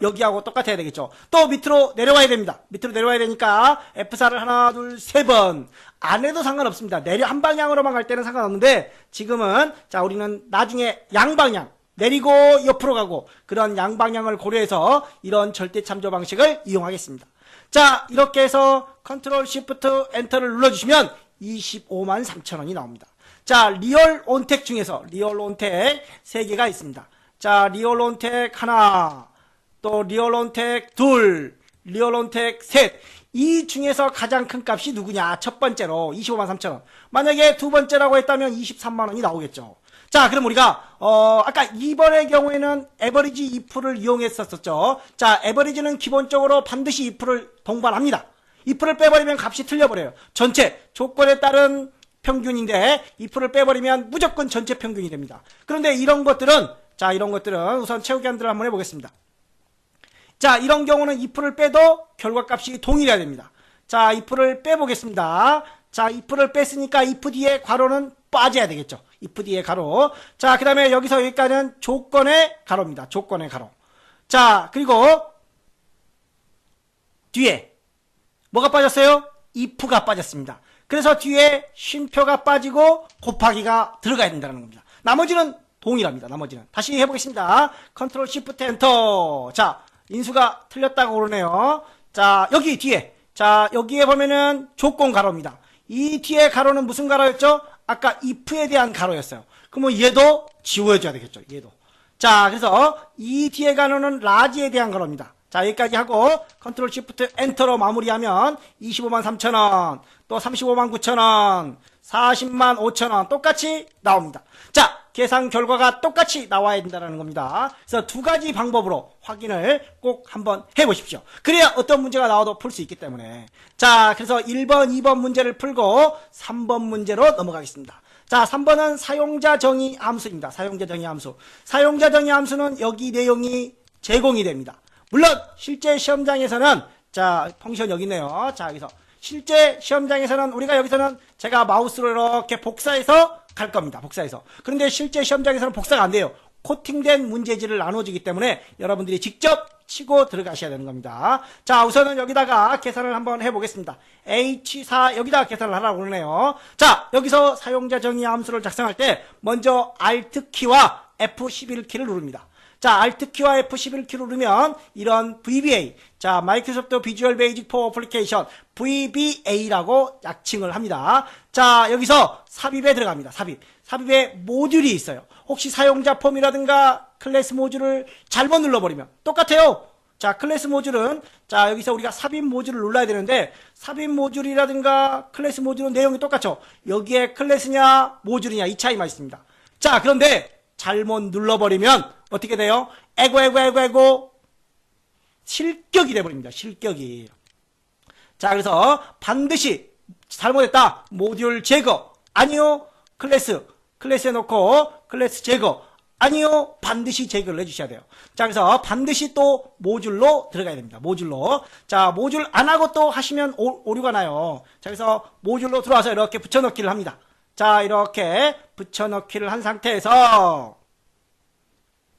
여기하고 똑같아야 되겠죠. 또 밑으로 내려와야 됩니다. 밑으로 내려와야 되니까 F4를 하나, 둘, 세 번. 안 해도 상관없습니다. 한 방향으로만 갈 때는 상관없는데, 지금은, 자, 우리는 나중에 양방향, 내리고 옆으로 가고, 그런 양방향을 고려해서 이런 절대 참조 방식을 이용하겠습니다. 자, 이렇게 해서 컨트롤 시프트 엔터를 눌러주시면 25만 3천 원이 나옵니다. 자, 리얼 온택 중에서, 리얼 온택 3개가 있습니다. 자, 리얼 온택 하나, 또 리얼 온택 둘, 리얼 온택 셋. 이 중에서 가장 큰 값이 누구냐? 첫 번째로 25만 3천 원. 만약에 두 번째라고 했다면 23만 원이 나오겠죠. 자, 그럼 우리가 아까 2번의 경우에는 에버리지 if를 이용했었죠. 자, 에버리지는 기본적으로 반드시 if를 동반합니다. if를 빼버리면 값이 틀려버려요. 전체 조건에 따른 평균인데 if를 빼버리면 무조건 전체 평균이 됩니다. 그런데 이런 것들은 우선 최후견들을 한번 해보겠습니다. 자, 이런 경우는 if를 빼도 결과값이 동일해야 됩니다. 자, if를 빼보겠습니다. 자, if를 뺐으니까 if 뒤에 괄호는 빠져야 되겠죠. if 뒤에 가로. 자, 그 다음에 여기서 여기까지는 조건의 가로입니다. 조건의 가로. 자, 그리고 뒤에 뭐가 빠졌어요? if가 빠졌습니다. 그래서 뒤에 쉼표가 빠지고 곱하기가 들어가야 된다는 겁니다. 나머지는 동일합니다. 나머지는. 다시 해보겠습니다. 컨트롤 시프트 엔터. 자, 인수가 틀렸다고 그러네요. 자, 여기 뒤에. 자, 여기에 보면은 조건 가로입니다. 이 뒤에 가로는 무슨 가로였죠? 아까 if에 대한 가로였어요. 그러면 얘도 지워줘야 되겠죠. 얘도. 자, 그래서 이 뒤에 가로는 라지에 대한 가로입니다. 자, 여기까지 하고 컨트롤 시프트 엔터로 마무리하면 25만 3천 원, 또 35만 9천 원, 40만 5천 원 똑같이 나옵니다. 자, 계산 결과가 똑같이 나와야 된다는 겁니다. 그래서 두 가지 방법으로 확인을 꼭 한번 해보십시오. 그래야 어떤 문제가 나와도 풀 수 있기 때문에. 자, 그래서 1번, 2번 문제를 풀고 3번 문제로 넘어가겠습니다. 자, 3번은 사용자 정의 함수입니다. 사용자 정의 함수. 사용자 정의 함수는 여기 내용이 제공이 됩니다. 물론 실제 시험장에서는 자, 펑션 여기 있네요. 자, 여기서 실제 시험장에서는 우리가 여기서는 제가 마우스로 이렇게 복사해서 갈 겁니다. 복사해서. 그런데 실제 시험장에서는 복사가 안 돼요. 코팅된 문제지를 나눠주기 때문에 여러분들이 직접 치고 들어가셔야 되는 겁니다. 자, 우선은 여기다가 계산을 한번 해보겠습니다. H4 여기다가 계산을 하라고 그러네요. 자, 여기서 사용자 정의 함수를 작성할 때 먼저 Alt키와 F11키를 누릅니다. 자, Alt키와 F11키를 누르면 이런 VBA, 자, 마이크로소프트 비주얼 베이직 포 어플리케이션 VBA라고 약칭을 합니다. 자, 여기서 삽입에 들어갑니다. 삽입에 모듈이 있어요. 혹시 사용자 폼이라든가 클래스 모듈을 잘못 눌러버리면 똑같아요. 자, 클래스 모듈은 자, 여기서 우리가 삽입 모듈을 눌러야 되는데 삽입 모듈이라든가 클래스 모듈은 내용이 똑같죠. 여기에 클래스냐 모듈이냐 이 차이만 있습니다. 자, 그런데 잘못 눌러버리면 어떻게 돼요? 에고 실격이 돼버립니다. 실격이. 자, 그래서 반드시 잘못했다. 모듈 제거. 아니요. 클래스에 놓고 클래스 제거. 아니요. 반드시 제거를 해주셔야 돼요. 자, 그래서 반드시 또 모듈로 들어가야 됩니다. 모듈로. 자, 모듈 안 하고 또 하시면 오류가 나요. 자, 그래서 모듈로 들어와서 이렇게 붙여넣기를 합니다. 자, 이렇게 붙여넣기를 한 상태에서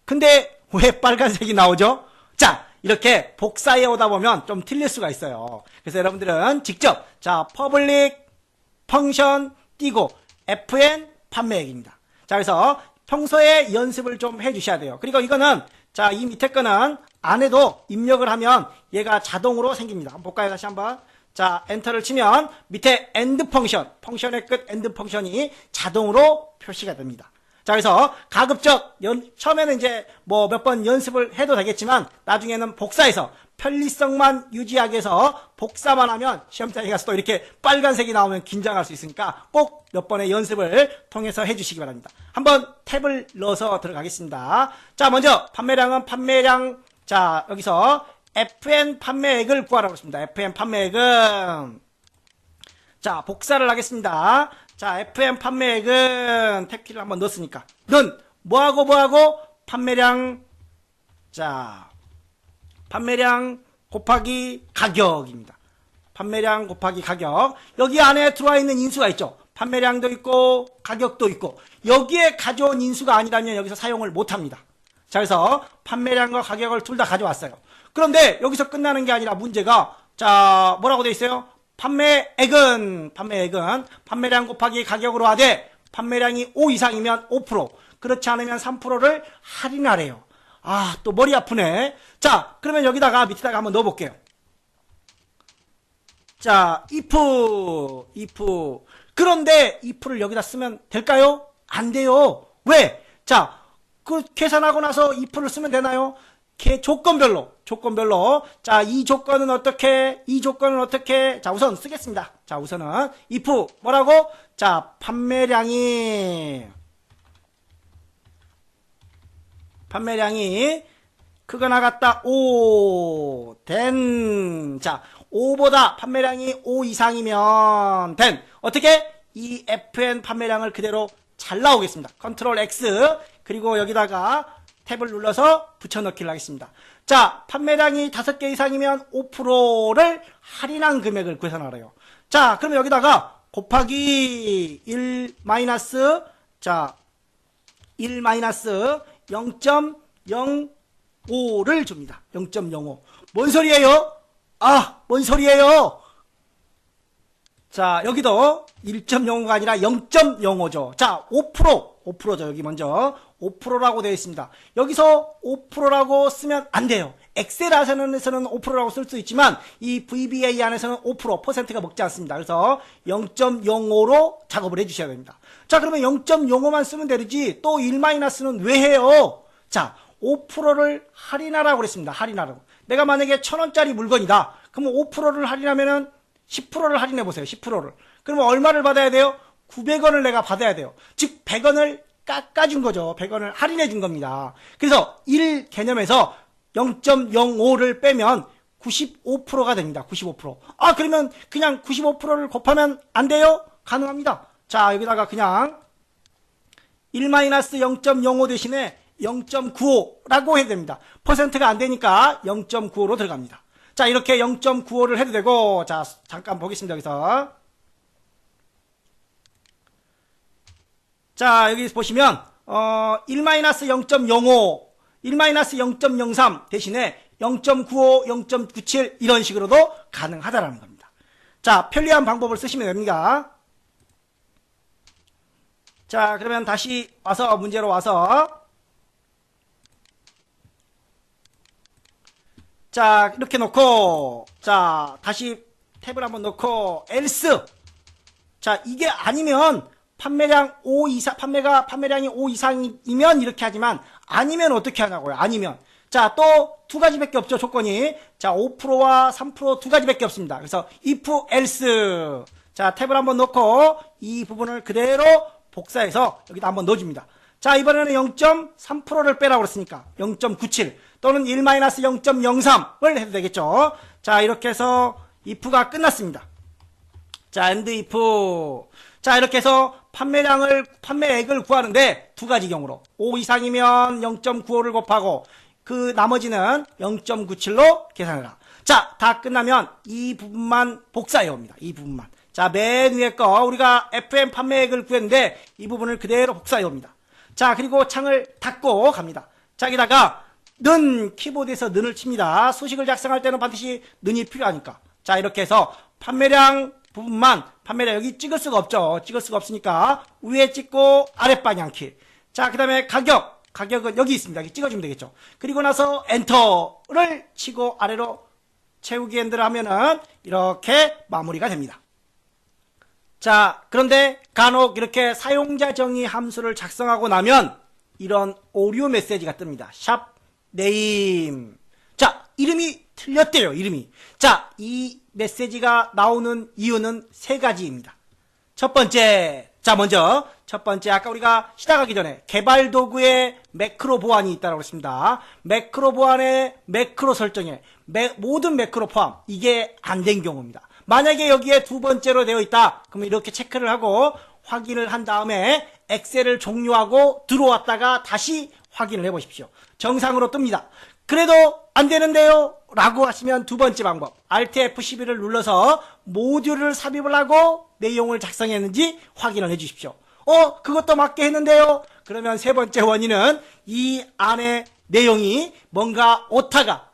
근데 왜 빨간색이 나오죠? 자, 이렇게 복사해 오다 보면 좀 틀릴 수가 있어요. 그래서 여러분들은 직접 자, 퍼블릭 펑션 띄고 fn 판매액입니다. 자, 그래서 평소에 연습을 좀 해주셔야 돼요. 그리고 이거는 자, 이 밑에 거는 안 해도 입력을 하면 얘가 자동으로 생깁니다. 한번 볼까요? 다시 한번. 자, 엔터를 치면 밑에 end 펑션의 끝 end 펑션이 자동으로 표시가 됩니다. 자, 그래서 가급적 처음에는 이제 뭐 몇 번 연습을 해도 되겠지만 나중에는 복사해서 편리성만 유지하기 위해서 복사만 하면 시험장에 가서 또 이렇게 빨간색이 나오면 긴장할 수 있으니까 꼭 몇 번의 연습을 통해서 해주시기 바랍니다. 한번 탭을 넣어서 들어가겠습니다. 자, 먼저 판매량은 판매량. 자, 여기서 FN 판매액을 구하라고 했습니다. FN 판매액은 자, 복사를 하겠습니다. 자, FM 판매액은 탭키를 한번 넣었으니까 는 뭐하고 판매량. 자, 판매량 곱하기 가격입니다. 판매량 곱하기 가격. 여기 안에 들어와 있는 인수가 있죠. 판매량도 있고 가격도 있고 여기에 가져온 인수가 아니라면 여기서 사용을 못합니다. 자, 그래서 판매량과 가격을 둘 다 가져왔어요. 그런데 여기서 끝나는 게 아니라 문제가 자, 뭐라고 돼 있어요? 판매액은 판매량 곱하기 가격으로 하되 판매량이 5 이상이면 5%, 그렇지 않으면 3%를 할인하래요. 아, 또 머리 아프네. 자, 그러면 여기다가 밑에다가 한번 넣어볼게요. 자, if. 그런데 if를 여기다 쓰면 될까요? 안 돼요. 왜? 자, 그 계산하고 나서 if를 쓰면 되나요? 이렇게 조건별로. 자, 이 조건은 어떻게? 자, 우선 쓰겠습니다. 자, 우선은 if 뭐라고? 자, 판매량이 크거나 같다 5 then 자 5보다 판매량이 5 이상이면 then 어떻게? 이 FN 판매량을 그대로 잘 나오겠습니다. 컨트롤 X 그리고 여기다가 탭을 눌러서 붙여넣기를 하겠습니다. 자, 판매량이 5개 이상이면 5%를 할인한 금액을 계산하래요. 자, 그러면 여기다가 곱하기 1 마이너스 자, 1 마이너스 0.05를 줍니다. 0.05. 뭔 소리예요? 뭔 소리예요? 자, 여기도 1.05가 아니라 0.05죠. 자, 5%죠. 여기 먼저 5%라고 되어 있습니다. 여기서 5%라고 쓰면 안 돼요. 엑셀 안에서는 5%라고 쓸 수 있지만 이 VBA 안에서는 5% 퍼센트가 먹지 않습니다. 그래서 0.05로 작업을 해주셔야 됩니다. 자, 그러면 0.05만 쓰면 되지 또 1-는 왜 해요? 자, 5%를 할인하라고 그랬습니다. 할인하라고. 내가 만약에 1,000원짜리 물건이다. 그러면 5%를 할인하면은 10%를 할인해 보세요. 10%를. 그러면 얼마를 받아야 돼요? 900원을 내가 받아야 돼요. 즉 100원을 깎아준 거죠. 100원을 할인해 준 겁니다. 그래서 1 개념에서 0.05를 빼면 95%가 됩니다. 95%. 그러면 그냥 95%를 곱하면 안 돼요? 가능합니다. 자, 여기다가 그냥 1-0.05 대신에 0.95라고 해야 됩니다. 퍼센트가 안 되니까 0.95로 들어갑니다. 자, 이렇게 0.95를 해도 되고, 자, 잠깐 보겠습니다. 여기서. 자, 여기 보시면 1-0.05, 1-0.03 대신에 0.95, 0.97 이런 식으로도 가능하다라는 겁니다. 자, 편리한 방법을 쓰시면 됩니다. 자, 그러면 다시 와서 문제로 와서 자, 이렇게 놓고 자, 다시 탭을 한번 놓고 else 자, 이게 아니면 판매량이 5 이상이면 이렇게 하지만 아니면 어떻게 하냐고요. 아니면 자, 또 두 가지밖에 없죠. 조건이 자, 5%와 3% 두 가지밖에 없습니다. 그래서 if else 자, 탭을 한번 놓고 이 부분을 그대로 복사해서 여기다 한번 넣어줍니다. 자, 이번에는 0.3%를 빼라고 그랬으니까 0.97 또는 1-0.03을 해도 되겠죠. 자, 이렇게 해서 if가 끝났습니다. 자, end if 자, 이렇게 해서 판매액을 구하는데 두 가지 경우로 5 이상이면 0.95를 곱하고 그 나머지는 0.97로 계산해라. 자, 다 끝나면 이 부분만 복사해 옵니다. 이 부분만. 자, 맨 위에 거 우리가 FM 판매액을 구했는데 이 부분을 그대로 복사해 옵니다. 자, 그리고 창을 닫고 갑니다. 자, 여기다가 는 키보드에서 는을 칩니다. 수식을 작성할 때는 반드시 는이 필요하니까. 자, 이렇게 해서 판매량 부분만 판매량 여기 찍을 수가 없죠. 찍을 수가 없으니까 위에 찍고 아랫 방향키. 자, 그 다음에 가격은 여기 있습니다. 여기 찍어주면 되겠죠. 그리고 나서 엔터를 치고 아래로 채우기 엔드를 하면은 이렇게 마무리가 됩니다. 자, 그런데 간혹 이렇게 사용자 정의 함수를 작성하고 나면 이런 오류 메시지가 뜹니다. 샵 네임. 자, 이름이 틀렸대요. 이름이. 자, 이 메시지가 나오는 이유는 세 가지입니다. 첫 번째, 자, 먼저 첫 번째 아까 우리가 시작하기 전에 개발 도구에 매크로 보안이 있다고 했습니다. 매크로 보안에 매크로 설정에 모든 매크로 포함 이게 안 된 경우입니다. 만약에 여기에 두 번째로 되어 있다. 그러면 이렇게 체크를 하고 확인을 한 다음에 엑셀을 종료하고 들어왔다가 다시 확인을 해 보십시오. 정상으로 뜹니다. 그래도 안 되는데요? 라고 하시면 두 번째 방법. Alt F12를 눌러서 모듈을 삽입을 하고 내용을 작성했는지 확인을 해 주십시오. 그것도 맞게 했는데요? 그러면 세 번째 원인은 이 안에 내용이 뭔가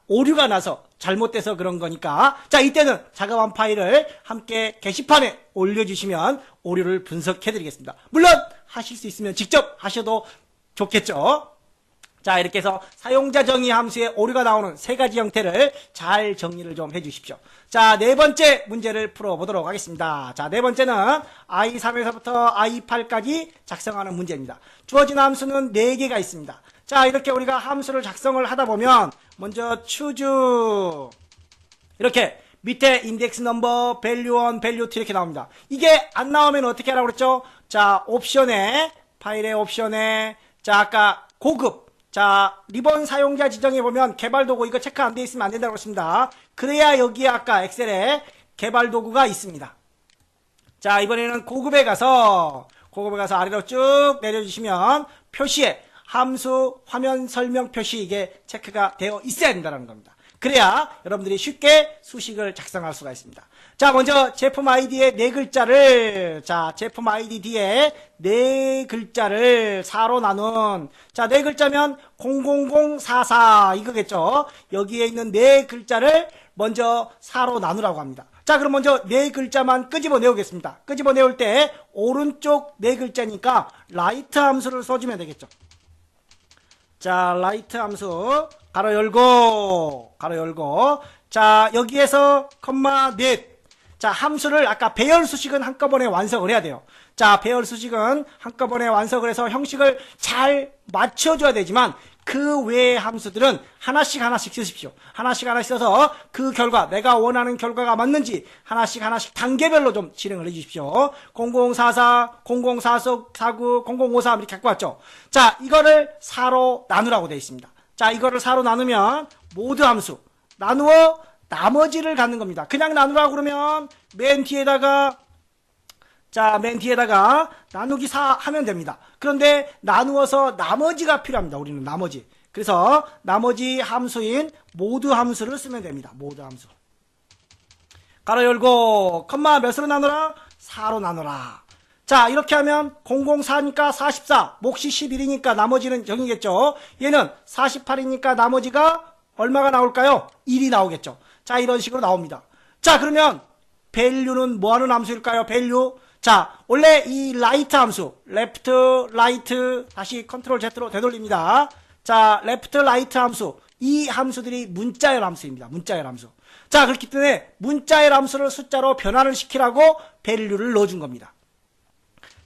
오류가 나서 잘못돼서 그런 거니까 자, 이때는 작업한 파일을 함께 게시판에 올려주시면 오류를 분석해 드리겠습니다. 물론 하실 수 있으면 직접 하셔도 좋겠죠. 자, 이렇게 해서 사용자 정의 함수에 오류가 나오는 세 가지 형태를 잘 정리를 좀 해주십시오. 자, 네 번째 문제를 풀어보도록 하겠습니다. 자, 네 번째는 i3에서부터 i8까지 작성하는 문제입니다. 주어진 함수는 4개가 있습니다. 자, 이렇게 우리가 함수를 작성을 하다 보면 먼저 choose 이렇게 밑에 인덱스 넘버, 밸류 1, 밸류 2 이렇게 나옵니다. 이게 안 나오면 어떻게 하라고 그랬죠? 자, 옵션에, 파일의 옵션에, 자, 아까 고급, 자, 리본 사용자 지정에 보면 개발 도구 이거 체크 안 돼 있으면 안 된다고 했습니다. 그래야 여기에 아까 엑셀에 개발 도구가 있습니다. 자, 이번에는 고급에 가서 아래로 쭉 내려주시면 표시에 함수 화면 설명 표시 이게 체크가 되어 있어야 된다는 겁니다. 그래야 여러분들이 쉽게 수식을 작성할 수가 있습니다. 자, 먼저 제품 아이디의 네 글자를, 자, 제품 아이디 뒤에 네 글자를 4로 나눈, 자, 네 글자면 00044 이거겠죠. 여기에 있는 네 글자를 먼저 4로 나누라고 합니다. 자, 그럼 먼저 네 글자만 끄집어 내오겠습니다. 끄집어 내올 때 오른쪽 네 글자니까 라이트 함수를 써주면 되겠죠. 자, 라이트 함수 가로 열고 자, 여기에서 컴마 넷. 자, 함수를 아까 배열 수식은 한꺼번에 완성을 해야 돼요. 자, 배열 수식은 한꺼번에 완성을 해서 형식을 잘 맞춰줘야 되지만 그 외의 함수들은 하나씩 쓰십시오. 하나씩 써서 그 결과, 내가 원하는 결과가 맞는지 하나씩 단계별로 좀 진행을 해주십시오. 0044, 0049, 0053 이렇게 갖고 왔죠. 자, 이거를 4로 나누라고 되어 있습니다. 자, 이거를 4로 나누면 모드 함수 나누어 나머지를 갖는 겁니다. 그냥 나누라고 그러면 맨 뒤에다가 나누기 4 하면 됩니다. 그런데 나누어서 나머지가 필요합니다. 우리는 나머지. 그래서 나머지 함수인 모드 함수를 쓰면 됩니다. 모드 함수. 가로 열고 컴마 몇으로 나누라? 4로 나누라. 자, 이렇게 하면 004니까 44, 몫이 11이니까 나머지는 0이겠죠. 얘는 48이니까 나머지가 얼마가 나올까요? 1이 나오겠죠. 자, 이런 식으로 나옵니다. 자, 그러면 value는 뭐하는 함수일까요? value. 자, 원래 이 라이트 함수, left, right, 다시 컨트롤 Z로 되돌립니다. 자, left, right 함수, 이 함수들이 문자열 함수입니다. 문자열 함수. 자, 그렇기 때문에 문자열 함수를 숫자로 변환을 시키라고 value를 넣어준 겁니다.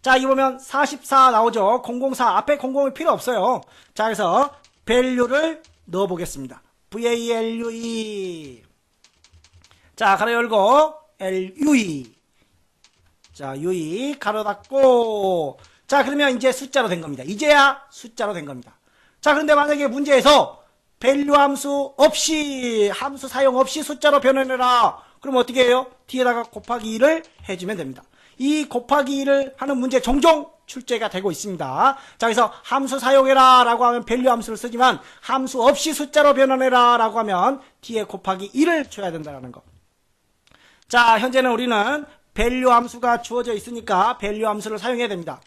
자, 이 보면 44 나오죠. 004, 앞에 00이 필요 없어요. 자, 그래서 value를 넣어보겠습니다. value. 자, 가로 열고 lue. 자, UE 가로 닫고. 자, 그러면 이제 숫자로 된 겁니다. 이제야 숫자로 된 겁니다. 자, 그런데 만약에 문제에서 value 함수 없이, 함수 사용 없이 숫자로 변환해라. 그럼 어떻게 해요? 뒤에다가 곱하기 2를 해주면 됩니다. 이 곱하기 2를 하는 문제 종종 출제가 되고 있습니다. 자, 그래서 함수 사용해라 라고 하면 value 함수를 쓰지만 함수 없이 숫자로 변환해라 라고 하면 뒤에 곱하기 2를 줘야 된다는 거. 자, 현재는 우리는 value 함수가 주어져 있으니까 value 함수를 사용해야 됩니다.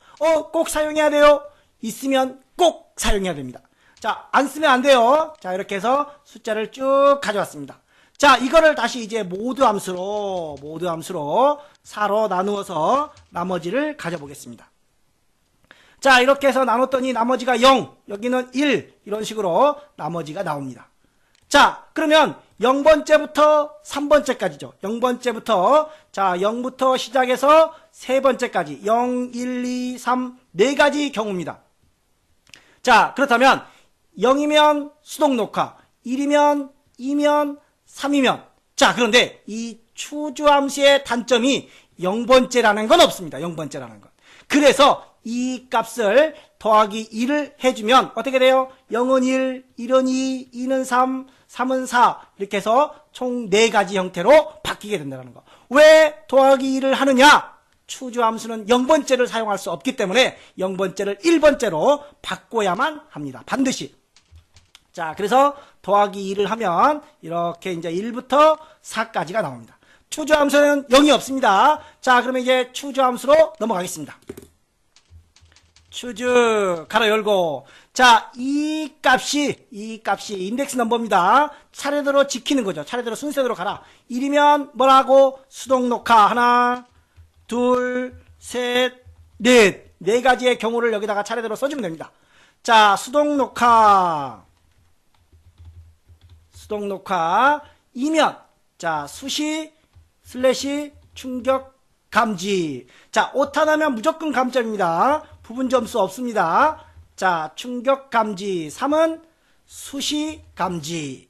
꼭 사용해야 돼요? 있으면 꼭 사용해야 됩니다. 자, 안 쓰면 안 돼요. 자, 이렇게 해서 숫자를 쭉 가져왔습니다. 자, 이거를 다시 이제 모드 함수로 4로 나누어서 나머지를 가져보겠습니다. 자, 이렇게 해서 나눴더니 나머지가 0, 여기는 1, 이런 식으로 나머지가 나옵니다. 자, 그러면 0번째부터 3번째까지죠. 0번째부터, 자, 0부터 시작해서 3번째까지 0, 1, 2, 3, 4가지 경우입니다. 자, 그렇다면 0이면 수동 녹화, 1이면 2면 3이면, 자, 그런데 이 choose 함수의 단점이 0번째라는 건 없습니다. 0번째라는 건. 그래서 이 값을 더하기 2를 해주면 어떻게 돼요? 0은 1, 1은 2, 2는 3, 3은 4 이렇게 해서 총 4가지 형태로 바뀌게 된다는 거. 왜 더하기 2를 하느냐? choose 함수는 0번째를 사용할 수 없기 때문에 0번째를 1번째로 바꿔야만 합니다. 반드시. 자, 그래서 더하기 2를 하면 이렇게 이제 1부터 4까지가 나옵니다. choose 함수는 0이 없습니다. 자, 그러면 이제 choose 함수로 넘어가겠습니다. choose 가로 열고, 자, 이 값이 인덱스 넘버입니다. 차례대로 지키는 거죠. 차례대로 순서대로 가라. 1이면 뭐라고? 수동 녹화 하나, 둘, 셋, 넷. 4가지의 경우를 여기다가 차례대로 써주면 됩니다. 자, 수동 녹화 2면, 자, 수시 슬래시 충격 감지. 자, 오타 나면 무조건 감점입니다. 부분 점수 없습니다. 자, 충격 감지. 3은 수시 감지.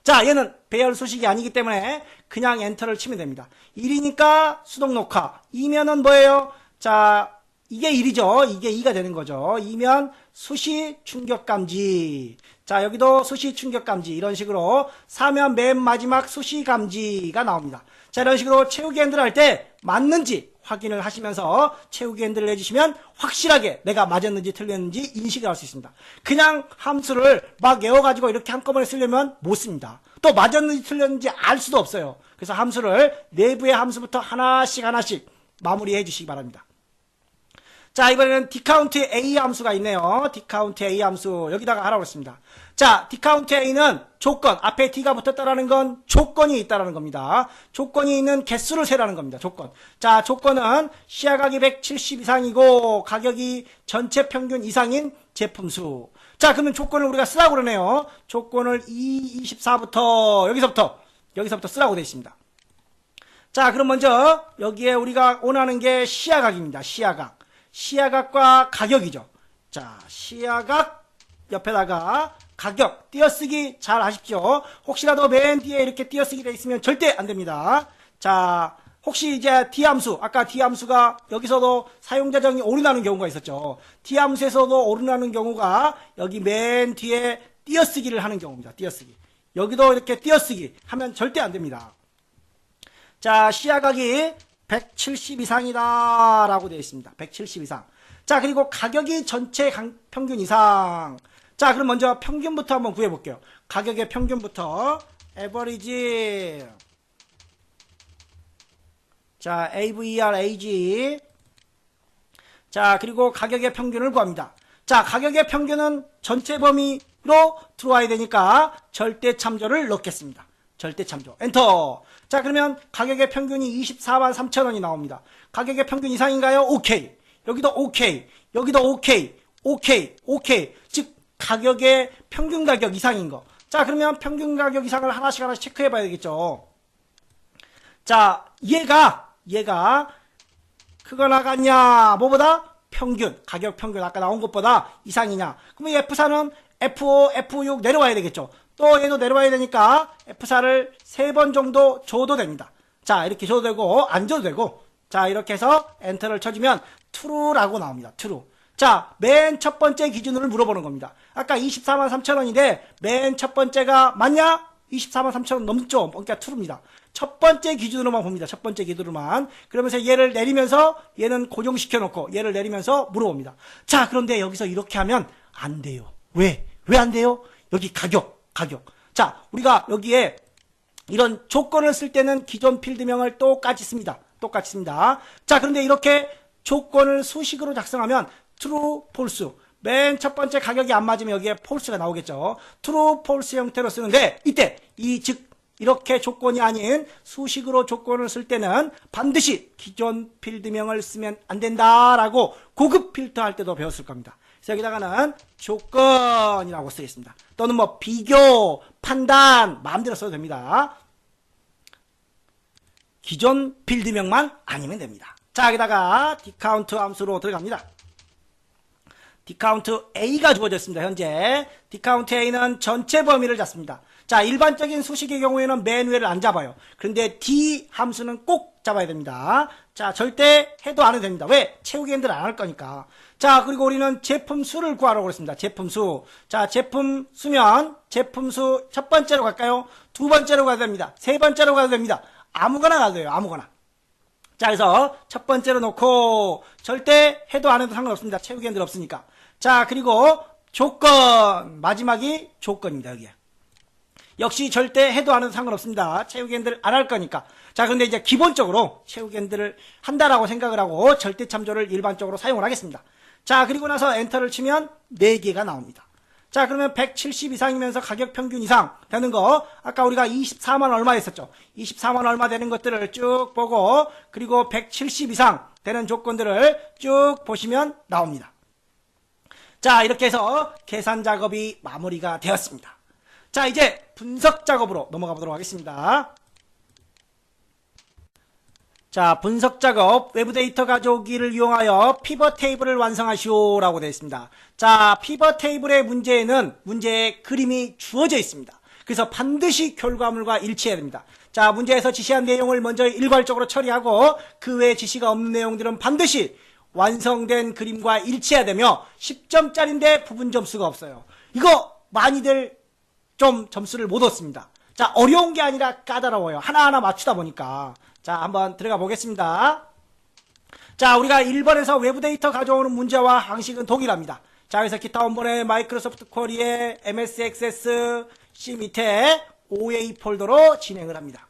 자, 얘는 배열 수식이 아니기 때문에 그냥 엔터를 치면 됩니다. 1이니까 수동 녹화. 2면은 뭐예요? 자, 이게 1이죠. 이게 2가 되는 거죠. 2면 수시 충격 감지. 자, 여기도 수시 충격 감지. 이런 식으로 4면 맨 마지막 수시 감지가 나옵니다. 자, 이런 식으로 채우기 핸들 할 때 맞는지 확인을 하시면서 채우기 핸들을 해주시면 확실하게 내가 맞았는지 틀렸는지 인식을 할 수 있습니다. 그냥 함수를 막 외워가지고 이렇게 한꺼번에 쓰려면 못 씁니다. 또 맞았는지 틀렸는지 알 수도 없어요. 그래서 함수를 내부의 함수부터 하나씩 마무리해 주시기 바랍니다. 자, 이번에는 dcount A 함수가 있네요. dcount A 함수 여기다가 하라고 했습니다. 자, dcount A는 조건, 앞에 D가 붙었다라는 건 조건이 있다라는 겁니다. 조건이 있는 개수를 세라는 겁니다. 조건. 자, 조건은 시야각이 170 이상이고 가격이 전체 평균 이상인 제품수. 자, 그러면 조건을 우리가 쓰라고 그러네요. 조건을 224부터 여기서부터 쓰라고 되어 있습니다. 자, 그럼 먼저 여기에 우리가 원하는 게 시야각입니다. 시야각. 시야각과 가격이죠. 자, 시야각 옆에다가 가격 띄어쓰기 잘 하십시오. 혹시라도 맨 뒤에 이렇게 띄어쓰기 되어 있으면 절대 안 됩니다. 자, 혹시 이제 D함수, 아까 D함수가 여기서도 사용자 정의 오류나는 경우가 있었죠. D함수에서도 오류나는 경우가 여기 맨 뒤에 띄어쓰기를 하는 경우입니다. 띄어쓰기. 여기도 이렇게 띄어쓰기 하면 절대 안 됩니다. 자, 시야각이 170 이상이다 라고 되어 있습니다. 170 이상. 자, 그리고 가격이 전체 평균 이상. 자, 그럼 먼저 평균부터 한번 구해볼게요. 가격의 평균부터 average. 자, AVRAG. 자, 그리고 가격의 평균을 구합니다. 자, 가격의 평균은 전체 범위로 들어와야 되니까 절대 참조를 넣겠습니다. 절대 참조. 엔터. 자, 그러면 가격의 평균이 24만 3천원이 나옵니다. 가격의 평균 이상인가요? 오케이. 여기도 오케이. 여기도 오케이. 오케이. 오케이. 즉, 가격의 평균 가격 이상인 거. 자, 그러면 평균 가격 이상을 하나씩 체크해 봐야 되겠죠. 자, 얘가 크거 나갔냐? 뭐보다? 평균. 가격 평균. 아까 나온 것보다 이상이냐? 그러면 F4는 F5, F6 내려와야 되겠죠. 또 얘도 내려와야 되니까 F4를 3번 정도 줘도 됩니다. 자, 이렇게 줘도 되고 안 줘도 되고. 자, 이렇게 해서 엔터를 쳐주면 true라고 나옵니다. true. 자, 맨 첫 번째 기준으로 물어보는 겁니다. 아까 24만 3천원인데 맨 첫 번째가 맞냐? 24만 3천원 넘죠. 그러니까 true입니다. 첫 번째 기준으로만 봅니다. 첫 번째 기준으로만. 그러면서 얘를 내리면서 얘는 고정시켜 놓고 얘를 내리면서 물어봅니다. 자, 그런데 여기서 이렇게 하면 안 돼요. 왜? 왜 안 돼요? 여기 가격. 자, 우리가 여기에 이런 조건을 쓸 때는 기존 필드명을 똑같이 씁니다. 자, 그런데 이렇게 조건을 수식으로 작성하면 true, false. 맨 첫 번째 가격이 안 맞으면 여기에 false가 나오겠죠. true, false 형태로 쓰는데 이때 이렇게 조건이 아닌 수식으로 조건을 쓸 때는 반드시 기존 필드명을 쓰면 안 된다라고 고급 필터 할 때도 배웠을 겁니다. 그래서 여기다가는 조건이라고 쓰겠습니다. 또는 뭐 비교, 판단 마음대로 써도 됩니다. 기존 필드명만 아니면 됩니다. 자, 여기다가 dcount 함수로 들어갑니다. dcount A가 주어졌습니다. 현재 dcount A는 전체 범위를 잡습니다. 자, 일반적인 수식의 경우에는 맨 위를 안 잡아요. 그런데 D 함수는 꼭 잡아야 됩니다. 자, 절대 해도 안 해도 됩니다. 왜? 채우기 핸들 안 할 거니까. 자, 그리고 우리는 제품 수를 구하라고 했습니다. 제품 수. 자, 제품 수면 제품 수 첫 번째로 갈까요? 두 번째로 가도 됩니다. 세 번째로 가도 됩니다. 아무거나 가도 돼요. 아무거나. 자, 그래서 첫 번째로 놓고 절대 해도 안 해도 상관없습니다. 채우기 핸들 없으니까. 자, 그리고 조건. 마지막이 조건입니다. 여기에. 역시 절대 해도 안 해도 상관없습니다. 채우기 핸들 안 할 거니까. 자, 그런데 이제 기본적으로 채우기 핸들을 한다라고 생각을 하고 절대 참조를 일반적으로 사용을 하겠습니다. 자, 그리고 나서 엔터를 치면 4개가 나옵니다. 자, 그러면 170 이상이면서 가격 평균 이상 되는 거, 아까 우리가 24만 얼마 했었죠. 24만 얼마 되는 것들을 쭉 보고, 그리고 170 이상 되는 조건들을 쭉 보시면 나옵니다. 자, 이렇게 해서 계산 작업이 마무리가 되었습니다. 자, 이제 분석 작업으로 넘어가 보도록 하겠습니다. 자, 분석 작업, 외부 데이터 가져오기를 이용하여 피벗 테이블을 완성하시오라고 되어 있습니다. 자, 피벗 테이블의 문제에는 문제의 그림이 주어져 있습니다. 그래서 반드시 결과물과 일치해야 됩니다. 자, 문제에서 지시한 내용을 먼저 일괄적으로 처리하고 그 외에 지시가 없는 내용들은 반드시 완성된 그림과 일치해야 되며 10점짜리인데 부분 점수가 없어요. 이거 많이들 좀 점수를 못 얻습니다. 자, 어려운 게 아니라 까다로워요. 하나하나 맞추다 보니까. 자, 한번 들어가 보겠습니다. 자, 우리가 1번에서 외부 데이터 가져오는 문제와 방식은 동일합니다. 자, 그래서 기타 원본의 마이크로소프트 쿼리의 MS 액세스 C 밑에 OA 폴더로 진행을 합니다.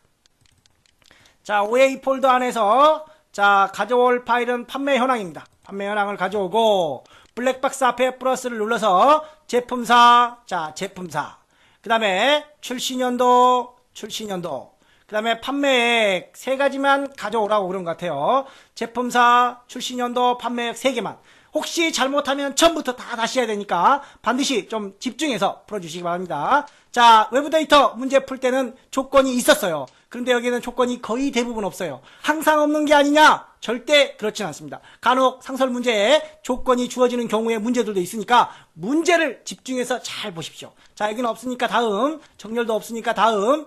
자, OA 폴더 안에서 자, 가져올 파일은 판매 현황입니다. 판매 현황을 가져오고 블랙박스 앞에 플러스를 눌러서 제품사, 자, 제품사. 그 다음에 출시년도, 출시년도. 그 다음에 판매액 3가지만 가져오라고 그런 것 같아요. 제품사, 출시년도, 판매액 3개만. 혹시 잘못하면 처음부터 다 다시 해야 되니까 반드시 좀 집중해서 풀어주시기 바랍니다. 자, 외부 데이터 문제 풀 때는 조건이 있었어요. 그런데 여기는 조건이 거의 대부분 없어요. 항상 없는 게 아니냐? 절대 그렇진 않습니다. 간혹 상설 문제에 조건이 주어지는 경우에 문제들도 있으니까 문제를 집중해서 잘 보십시오. 자, 여기는 없으니까 다음, 정렬도 없으니까 다음.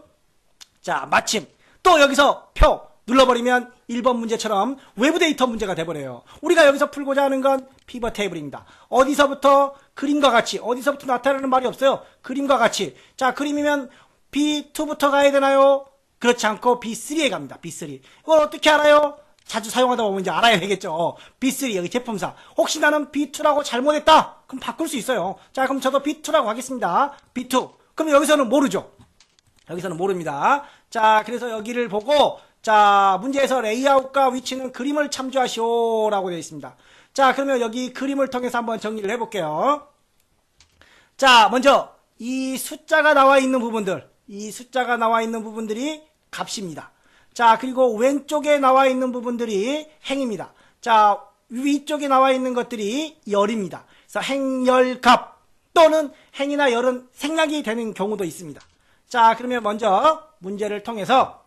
자, 마침. 또 여기서 표 눌러버리면 1번 문제처럼 외부 데이터 문제가 돼버려요. 우리가 여기서 풀고자 하는 건 피벗 테이블입니다. 어디서부터? 그림과 같이. 어디서부터 나타나는 말이 없어요. 그림과 같이. 자, 그림이면 B2부터 가야 되나요? 그렇지 않고 B3에 갑니다. B3. 이걸 어떻게 알아요? 자주 사용하다 보면 이제 알아야 되겠죠. B3 여기 제품사. 혹시 나는 B2라고 잘못했다? 그럼 바꿀 수 있어요. 자, 그럼 저도 B2라고 하겠습니다. B2. 그럼 여기서는 모르죠. 여기서는 모릅니다. 자, 그래서 여기를 보고 자, 문제에서 레이아웃과 위치는 그림을 참조하시오라고 되어 있습니다. 자, 그러면 여기 그림을 통해서 한번 정리를 해볼게요. 자, 먼저 이 숫자가 나와 있는 부분들, 이 숫자가 나와 있는 부분들이 값입니다. 자, 그리고 왼쪽에 나와 있는 부분들이 행입니다. 자, 위쪽에 나와 있는 것들이 열입니다. 그래서 행열값 또는 행이나 열은 생략이 되는 경우도 있습니다. 자, 그러면 먼저 문제를 통해서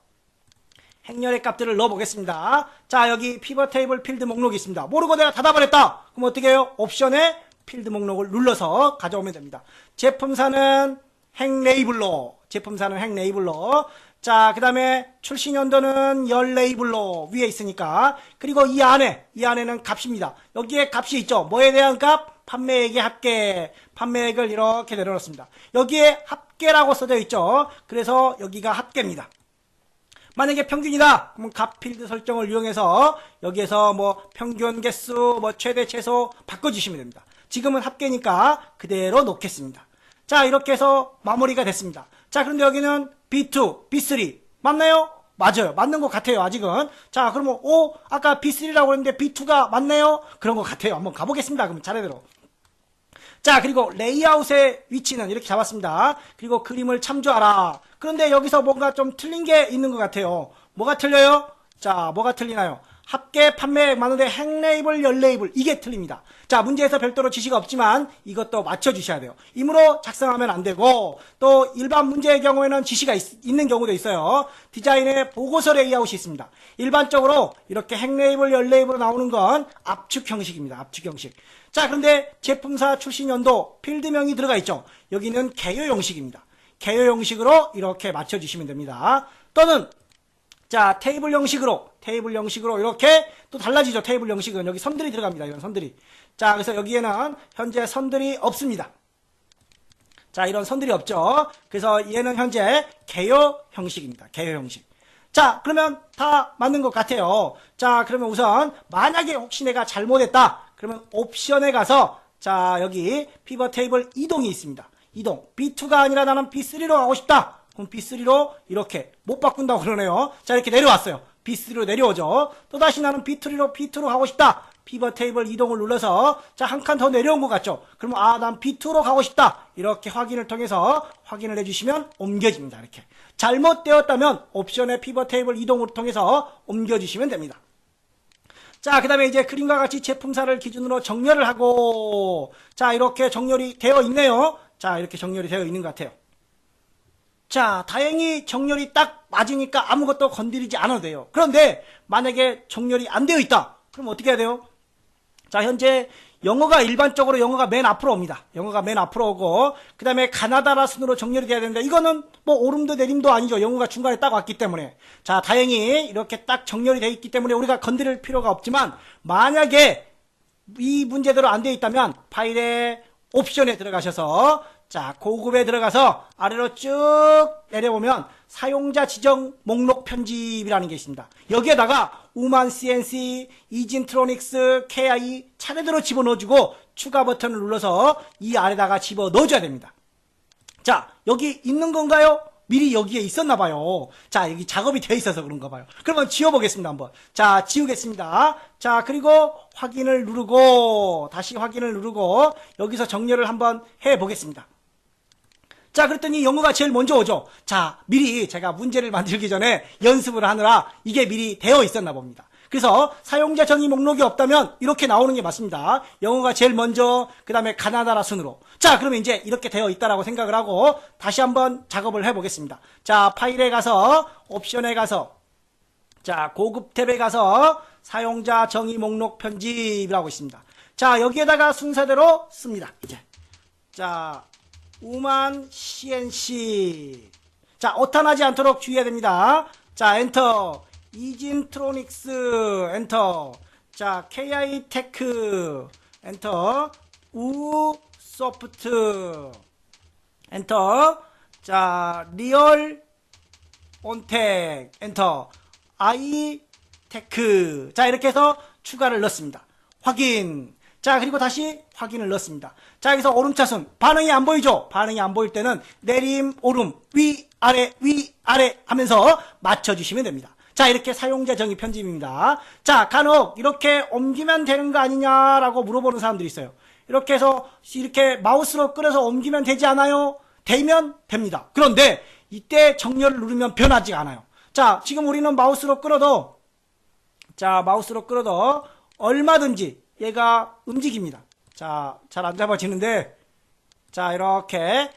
행렬의 값들을 넣어보겠습니다. 자, 여기 피벗 테이블 필드 목록이 있습니다. 모르고 내가 닫아버렸다. 그럼 어떻게 해요? 옵션에 필드 목록을 눌러서 가져오면 됩니다. 제품사는 행 레이블로, 제품사는 행 레이블로. 자, 그 다음에 출시년도는 열 레이블로 위에 있으니까. 그리고 이 안에는 값입니다. 여기에 값이 있죠. 뭐에 대한 값? 판매액의 합계. 판매액을 이렇게 내려놓습니다. 여기에 합계라고 써져 있죠. 그래서 여기가 합계입니다. 만약에 평균이다. 그러면 값 필드 설정을 이용해서 여기에서 뭐 평균 개수, 뭐 최대 최소 바꿔주시면 됩니다. 지금은 합계니까 그대로 놓겠습니다. 자, 이렇게 해서 마무리가 됐습니다. 자, 그런데 여기는 B2, B3 맞나요? 맞아요. 맞는 것 같아요. 아직은. 자, 그러면 아까 B3라고 했는데 B2가 맞나요? 그런 것 같아요. 한번 가보겠습니다. 그럼 차례대로. 자, 그리고 레이아웃의 위치는 이렇게 잡았습니다. 그리고 그림을 참조하라. 그런데 여기서 뭔가 좀 틀린 게 있는 것 같아요. 뭐가 틀려요? 자, 뭐가 틀리나요? 합계 판매액 많은데 행 레이블, 열 레이블 이게 틀립니다. 자, 문제에서 별도로 지시가 없지만 이것도 맞춰주셔야 돼요. 임으로 작성하면 안 되고 또 일반 문제의 경우에는 지시가 있는 경우도 있어요. 디자인에 보고서 레이아웃이 있습니다. 일반적으로 이렇게 행 레이블, 열 레이블로 나오는 건 압축 형식입니다. 압축 형식. 자, 그런데 제품사 출시년도 필드명이 들어가 있죠. 여기는 개요 형식입니다. 개요 형식으로 이렇게 맞춰주시면 됩니다. 또는 자, 테이블 형식으로 이렇게 또 달라지죠. 테이블 형식은 여기 선들이 들어갑니다. 이런 선들이. 자, 그래서 여기에는 현재 선들이 없습니다. 자, 이런 선들이 없죠. 그래서 얘는 현재 개요 형식입니다. 개요 형식. 자, 그러면 다 맞는 것 같아요. 자, 그러면 우선 만약에 혹시 내가 잘못했다. 그러면 옵션에 가서 자, 여기 피벗 테이블 이동이 있습니다. 이동. B2가 아니라 나는 B3로 가고 싶다. 그럼 B3로 이렇게 못 바꾼다고 그러네요. 자, 이렇게 내려왔어요. B3로 내려오죠. 또다시 나는 B2로 가고 싶다. 피벗 테이블 이동을 눌러서 자, 한 칸 더 내려온 것 같죠. 그러면 난 B2로 가고 싶다. 이렇게 확인을 통해서 확인을 해주시면 옮겨집니다. 이렇게. 잘못되었다면 옵션의 피벗 테이블 이동을 통해서 옮겨주시면 됩니다. 자, 그 다음에 이제 그림과 같이 제품사를 기준으로 정렬을 하고 자, 이렇게 정렬이 되어 있네요. 자, 이렇게 정렬이 되어 있는 것 같아요. 자, 다행히 정렬이 딱 맞으니까 아무것도 건드리지 않아도 돼요. 그런데 만약에 정렬이 안 되어 있다. 그럼 어떻게 해야 돼요? 자, 현재 영어가 일반적으로 영어가 맨 앞으로 옵니다. 영어가 맨 앞으로 오고 그 다음에 가나다라 순으로 정렬이 돼야 되는데 이거는 뭐 오름도 내림도 아니죠. 영어가 중간에 딱 왔기 때문에. 자, 다행히 이렇게 딱 정렬이 돼 있기 때문에 우리가 건드릴 필요가 없지만 만약에 이 문제대로 안 되어 있다면 파일의 옵션에 들어가셔서 자, 고급에 들어가서 아래로 쭉 내려보면 사용자 지정 목록 편집이라는 게 있습니다. 여기에다가 우만 CNC, 이진트로닉스, KI 차례대로 집어넣어주고 추가 버튼을 눌러서 이 아래다가 집어넣어줘야 됩니다. 자, 여기 있는 건가요? 미리 여기에 있었나 봐요. 자, 여기 작업이 되어 있어서 그런가 봐요. 그러면 지워보겠습니다, 한번. 자, 지우겠습니다. 자, 그리고 확인을 누르고 다시 확인을 누르고 여기서 정렬을 한번 해보겠습니다. 자, 그랬더니 영어가 제일 먼저 오죠. 자, 미리 제가 문제를 만들기 전에 연습을 하느라 이게 미리 되어 있었나 봅니다. 그래서 사용자 정의 목록이 없다면 이렇게 나오는 게 맞습니다. 영어가 제일 먼저, 그 다음에 가나다라 순으로. 자, 그러면 이제 이렇게 되어 있다라고 생각을 하고 다시 한번 작업을 해보겠습니다. 자, 파일에 가서, 옵션에 가서, 자, 고급 탭에 가서 사용자 정의 목록 편집이라고 있습니다. 자, 여기에다가 순서대로 씁니다. 이제. 자, 우만 CNC. 자, 오타나지 않도록 주의해야 됩니다. 자, 엔터. 이진트로닉스 엔터. 자, KI 테크 엔터. 우소프트 엔터. 자, 리얼 온텍 엔터. 아이테크. 자, 이렇게 해서 추가를 넣습니다. 확인. 자, 그리고 다시 확인을 넣습니다. 자, 여기서 오름차순. 반응이 안 보이죠? 반응이 안 보일 때는 내림, 오름, 위, 아래 하면서 맞춰주시면 됩니다. 자, 이렇게 사용자 정의 편집입니다. 자, 간혹 이렇게 옮기면 되는 거 아니냐라고 물어보는 사람들이 있어요. 이렇게 해서 이렇게 마우스로 끌어서 옮기면 되지 않아요? 되면 됩니다. 그런데 이때 정렬을 누르면 변하지 않아요. 자, 지금 우리는 마우스로 끌어도 얼마든지 얘가 움직입니다. 자, 잘 안 잡아지는데, 자, 이렇게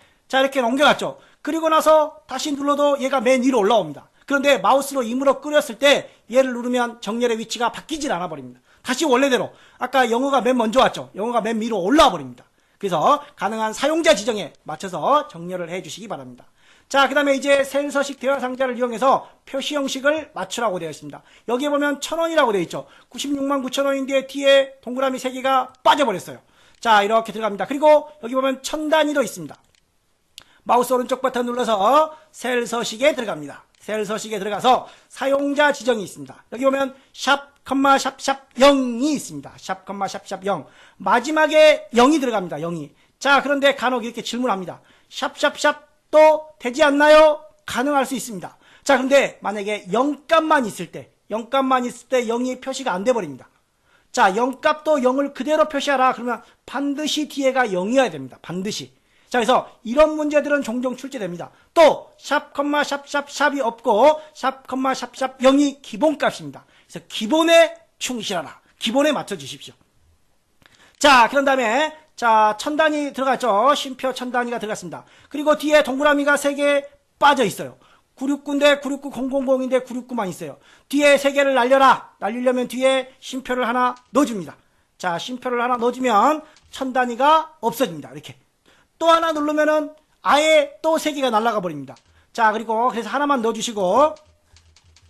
옮겨놨죠. 그리고 나서 다시 눌러도 얘가 맨 위로 올라옵니다. 그런데 마우스로 임으로 끌었을 때 얘를 누르면 정렬의 위치가 바뀌질 않아 버립니다. 다시 원래대로. 아까 영어가 맨 먼저 왔죠. 영어가 맨 위로 올라와 버립니다. 그래서 가능한 사용자 지정에 맞춰서 정렬을 해 주시기 바랍니다. 자, 그 다음에 이제 셀 서식 대화 상자를 이용해서 표시 형식을 맞추라고 되어 있습니다. 여기에 보면 1,000원이라고 되어 있죠. 96만 9천원인데 뒤에 동그라미 3개가 빠져버렸어요. 자, 이렇게 들어갑니다. 그리고 여기 보면 1000단위도 있습니다. 마우스 오른쪽 버튼 눌러서 셀 서식에 들어갑니다. 셀 서식에 들어가서 사용자 지정이 있습니다. 여기 보면 샵, 샵샵 0이 있습니다. 샵, 샵샵 0. 마지막에 0이 들어갑니다. 0이. 자, 그런데 간혹 이렇게 질문합니다. 샵샵샵 또 되지 않나요? 가능할 수 있습니다. 자, 그런데 만약에 0값만 있을 때 0이 표시가 안 돼 버립니다. 자, 0값도 0을 그대로 표시하라. 그러면 반드시 뒤에가 0이어야 됩니다. 반드시. 자, 그래서 이런 문제들은 종종 출제됩니다. 또 샵, 샵샵샵이 없고 샵, 샵샵 0이 기본값입니다. 그래서 기본에 충실하라. 기본에 맞춰 주십시오. 자, 그런 다음에 자, 1000단위 들어갔죠. 쉼표 1000단위가 들어갔습니다. 그리고 뒤에 동그라미가 3개 빠져 있어요. 969인데 96000인데 969만 있어요. 뒤에 3개를 날리려면 뒤에 쉼표를 하나 넣어줍니다. 자, 쉼표를 하나 넣어주면 1000단위가 없어집니다. 이렇게. 또 하나 누르면은 아예 또 3개가 날아가 버립니다. 자, 그리고 그래서 하나만 넣어주시고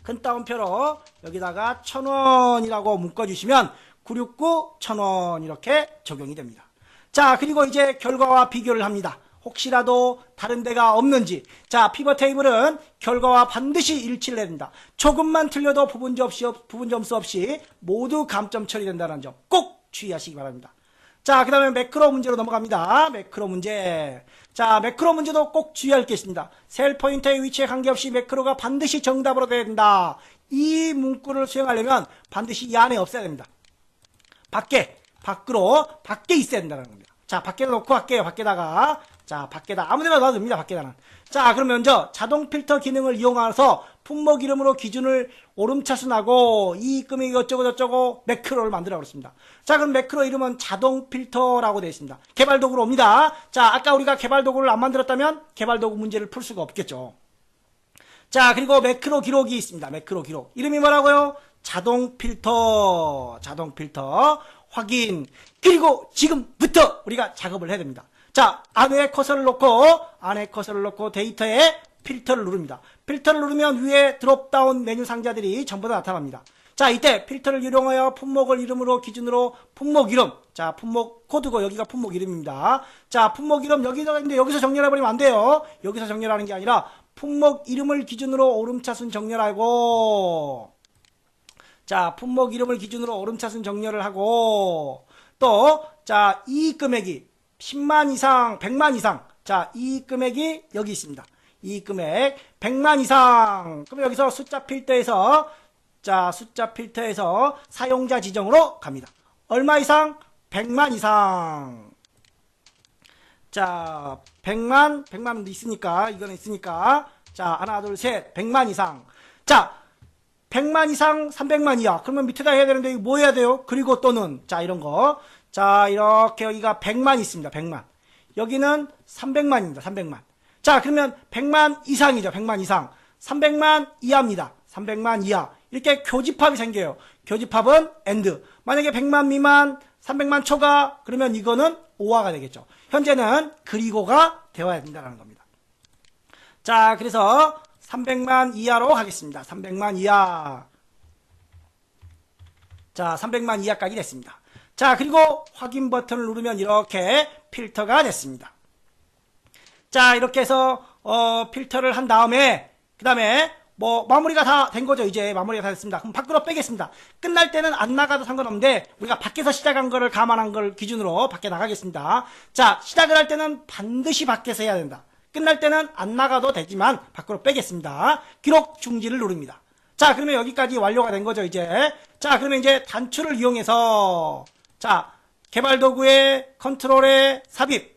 큰 따옴표로 여기다가 1000원이라고 묶어주시면 969 1000원 이렇게 적용이 됩니다. 자, 그리고 이제 결과와 비교를 합니다. 혹시라도 다른 데가 없는지. 자, 피벗 테이블은 결과와 반드시 일치를 해야 된다. 조금만 틀려도 부분 점수 없이 모두 감점 처리된다는 점 꼭 주의하시기 바랍니다. 자, 그 다음에 매크로 문제로 넘어갑니다. 매크로 문제. 자, 매크로 문제도 꼭 주의할 게 있습니다. 셀 포인터의 위치에 관계없이 매크로가 반드시 정답으로 돼야 된다. 이 문구를 수행하려면 반드시 이 안에 없어야 됩니다. 밖에 있어야 된다는 겁니다. 자, 밖에 놓고 할게요. 밖에다가. 자, 밖에다 아무데나 놔도 됩니다. 밖에다는. 자, 그럼 먼저 자동 필터 기능을 이용해서 품목 이름으로 기준을 오름차순하고 이 금액이 어쩌고 저쩌고 매크로를 만들라고 그랬습니다. 자, 그럼 매크로 이름은 자동 필터라고 되어 있습니다. 개발 도구로 옵니다. 자, 아까 우리가 개발 도구를 안 만들었다면 개발 도구 문제를 풀 수가 없겠죠. 자, 그리고 매크로 기록이 있습니다. 매크로 기록. 이름이 뭐라고요? 자동 필터. 자동 필터. 확인. 그리고 지금부터 우리가 작업을 해야 됩니다. 자, 안에 커서를 놓고 데이터에 필터를 누릅니다. 필터를 누르면 위에 드롭다운 메뉴 상자들이 전부 다 나타납니다. 자, 이때 필터를 이용하여 품목을 이름으로 기준으로 품목 이름. 자, 품목 코드고 여기가 품목 이름입니다. 자, 품목 이름 여기서 있는데 여기서 정렬해버리면 안 돼요. 여기서 정렬하는 게 아니라 품목 이름을 기준으로 오름차순 정렬하고, 자, 품목 이름을 기준으로 오름차순 정렬을 하고, 또, 자, 이 금액이 10만 이상, 100만 이상. 자, 이 금액이 여기 있습니다. 이 금액 100만 이상. 그럼 여기서 숫자 필터에서, 자, 숫자 필터에서 사용자 지정으로 갑니다. 얼마 이상? 100만 이상. 자, 100만도 있으니까, 이거는 있으니까. 자, 하나, 둘, 셋, 100만 이상. 자, 100만 이상, 300만 이하. 그러면 밑에다 해야 되는데, 이거 뭐 해야 돼요? 그리고 또는. 자, 이런 거. 자, 이렇게 여기가 100만 있습니다. 100만. 여기는 300만입니다. 300만. 자, 그러면 100만 이상이죠. 100만 이상. 300만 이하입니다. 300만 이하. 이렇게 교집합이 생겨요. 교집합은 AND. 만약에 100만 미만, 300만 초과, 그러면 이거는 OR가 되겠죠. 현재는 그리고가 되어야 된다는 겁니다. 자, 그래서 300만 이하로 가겠습니다. 300만 이하. 자, 300만 이하까지 됐습니다. 자, 그리고 확인 버튼을 누르면 이렇게 필터가 됐습니다. 자, 이렇게 해서 필터를 한 다음에 그 다음에 뭐 마무리가 다 된 거죠. 이제 마무리가 다 됐습니다. 그럼 밖으로 빼겠습니다. 끝날 때는 안 나가도 상관없는데 우리가 밖에서 시작한 거를 감안한 걸 기준으로 밖에 나가겠습니다. 자, 시작을 할 때는 반드시 밖에서 해야 된다. 끝날 때는 안 나가도 되지만 밖으로 빼겠습니다. 기록 중지를 누릅니다. 자, 그러면 여기까지 완료가 된 거죠, 이제. 자, 그러면 이제 단추를 이용해서, 자, 개발 도구의 컨트롤에 삽입,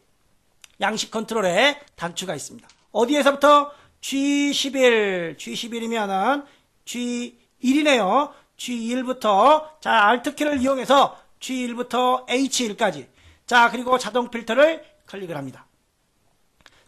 양식 컨트롤에 단추가 있습니다. 어디에서부터? G11이면은 G1이네요. G1부터, 자, Alt키를 이용해서 G1부터 H1까지. 자, 그리고 자동 필터를 클릭을 합니다.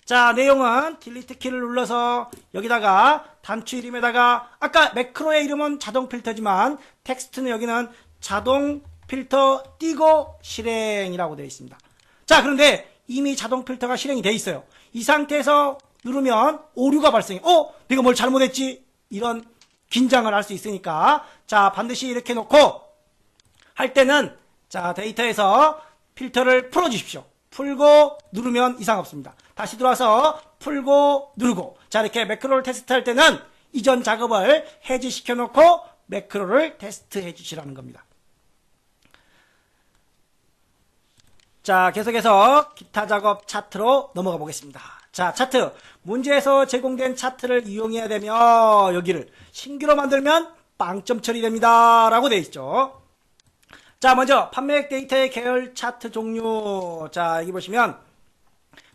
자, 내용은 딜리트 키를 눌러서 여기다가 단추 이름에다가 아까 매크로의 이름은 자동 필터지만 텍스트는 여기는 자동 필터 띄고 실행이라고 되어 있습니다. 자, 그런데 이미 자동 필터가 실행이 되어 있어요. 이 상태에서 누르면 오류가 발생해. 내가 뭘 잘못했지? 이런 긴장을 할 수 있으니까. 자, 반드시 이렇게 놓고 할 때는 자, 데이터에서 필터를 풀어 주십시오. 풀고 누르면 이상 없습니다. 다시 들어와서 풀고 누르고. 자, 이렇게 매크로를 테스트할 때는 이전 작업을 해제시켜 놓고 매크로를 테스트해 주시라는 겁니다. 자, 계속해서 기타 작업 차트로 넘어가 보겠습니다. 자, 차트. 문제에서 제공된 차트를 이용해야 되며 여기를 신규로 만들면 빵점 처리됩니다. 라고 되어 있죠. 자, 먼저 판매액 데이터의 계열 차트 종류. 자, 여기 보시면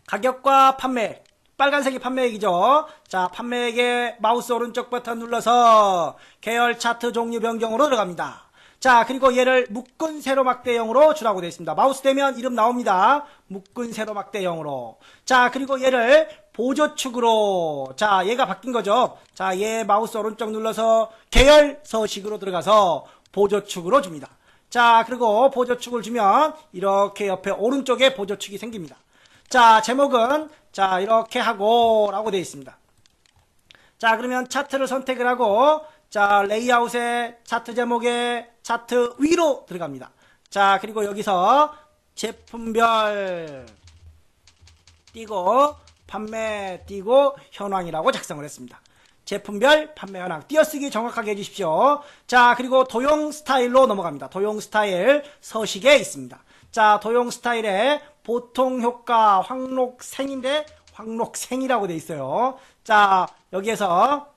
가격과 판매액. 빨간색이 판매액이죠. 자, 판매액의 마우스 오른쪽 버튼 눌러서 계열 차트 종류 변경으로 들어갑니다. 자, 그리고 얘를 묶은 세로 막대형으로 주라고 되어 있습니다. 마우스 대면 이름 나옵니다. 묶은 세로 막대형으로. 자, 그리고 얘를 보조축으로. 자, 얘가 바뀐 거죠. 자, 얘 마우스 오른쪽 눌러서 계열 서식으로 들어가서 보조축으로 줍니다. 자, 그리고 보조축을 주면 이렇게 옆에 오른쪽에 보조축이 생깁니다. 자, 제목은 자, 이렇게 하고 라고 되어 있습니다. 자, 그러면 차트를 선택을 하고 자, 레이아웃에 차트 제목에 차트 위로 들어갑니다. 자, 그리고 여기서 제품별 띄고 판매 띄고 현황이라고 작성을 했습니다. 제품별 판매 현황 띄어쓰기 정확하게 해주십시오. 자, 그리고 도용 스타일로 넘어갑니다. 도용 스타일 서식에 있습니다. 자, 도용 스타일에 보통 효과 황록생인데 황록생이라고 돼 있어요. 자, 여기에서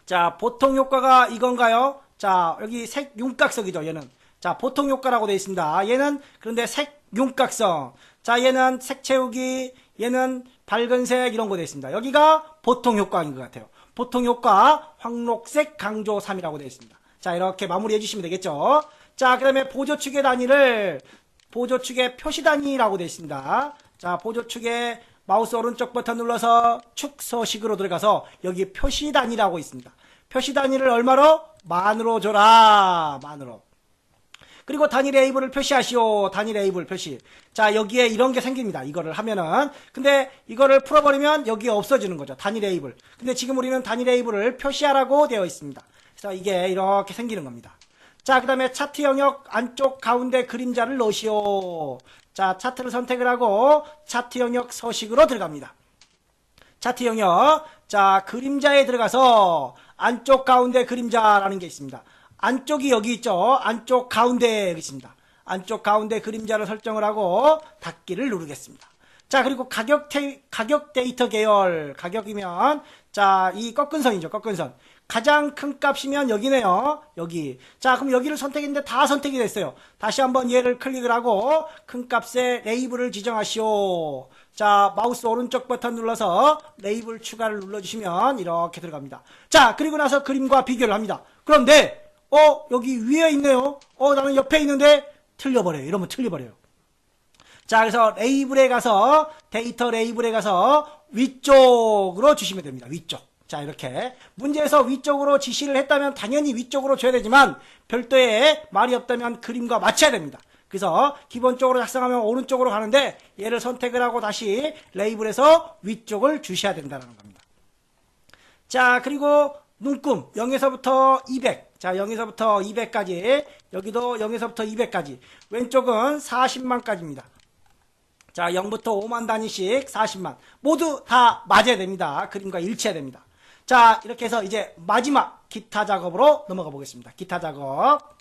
자, 보통 효과가 이건가요? 자, 여기 색 윤곽성이죠, 얘는. 자, 보통 효과라고 되어 있습니다. 얘는 그런데 색 윤곽성. 자, 얘는 색 채우기, 얘는 밝은색 이런 거 되어 있습니다. 여기가 보통 효과인 것 같아요. 보통 효과 황록색 강조 3이라고 되어 있습니다. 자, 이렇게 마무리해 주시면 되겠죠. 자, 그 다음에 보조축의 단위를 보조축의 표시 단위라고 되어 있습니다. 자, 보조축의 마우스 오른쪽 버튼 눌러서 축 서식으로 들어가서 여기 표시 단위라고 있습니다. 표시 단위를 얼마로? 만으로 줘라. 만으로. 그리고 단위 레이블을 표시하시오. 단위 레이블 표시. 자, 여기에 이런 게 생깁니다. 이거를 하면은. 근데 이거를 풀어버리면 여기에 없어지는 거죠. 단위 레이블. 근데 지금 우리는 단위 레이블을 표시하라고 되어 있습니다. 그래서 이게 이렇게 생기는 겁니다. 자, 그 다음에 차트 영역 안쪽 가운데 그림자를 넣으시오. 자, 차트를 선택을 하고 차트 영역 서식으로 들어갑니다. 차트 영역. 자, 그림자에 들어가서 안쪽 가운데 그림자라는 게 있습니다. 안쪽이 여기 있죠. 안쪽 가운데 여기 있습니다. 안쪽 가운데 그림자를 설정을 하고 닫기를 누르겠습니다. 자, 그리고 가격 데이터 계열. 가격이면 자, 이 꺾은 선이죠. 꺾은 선. 가장 큰 값이면 여기네요. 여기. 자, 그럼 여기를 선택했는데 다 선택이 됐어요. 다시 한번 얘를 클릭을 하고 큰 값에 레이블을 지정하시오. 자, 마우스 오른쪽 버튼 눌러서 레이블 추가를 눌러주시면 이렇게 들어갑니다. 자, 그리고 나서 그림과 비교를 합니다. 그런데 여기 위에 있네요. 나는 옆에 있는데 틀려버려요. 이러면 틀려버려요. 자, 그래서 레이블에 가서 데이터 레이블에 가서 위쪽으로 주시면 됩니다. 위쪽. 자, 이렇게 문제에서 위쪽으로 지시를 했다면 당연히 위쪽으로 줘야 되지만 별도의 말이 없다면 그림과 맞춰야 됩니다. 그래서 기본적으로 작성하면 오른쪽으로 가는데 얘를 선택을 하고 다시 레이블에서 위쪽을 주셔야 된다는 겁니다. 자, 그리고 눈금 0에서부터 200. 자, 0에서부터 200까지. 여기도 0에서부터 200까지. 왼쪽은 40만까지입니다. 자, 0부터 5만 단위씩 40만. 모두 다 맞아야 됩니다. 그림과 일치해야 됩니다. 자, 이렇게 해서 이제 마지막 기타 작업으로 넘어가 보겠습니다. 기타 작업.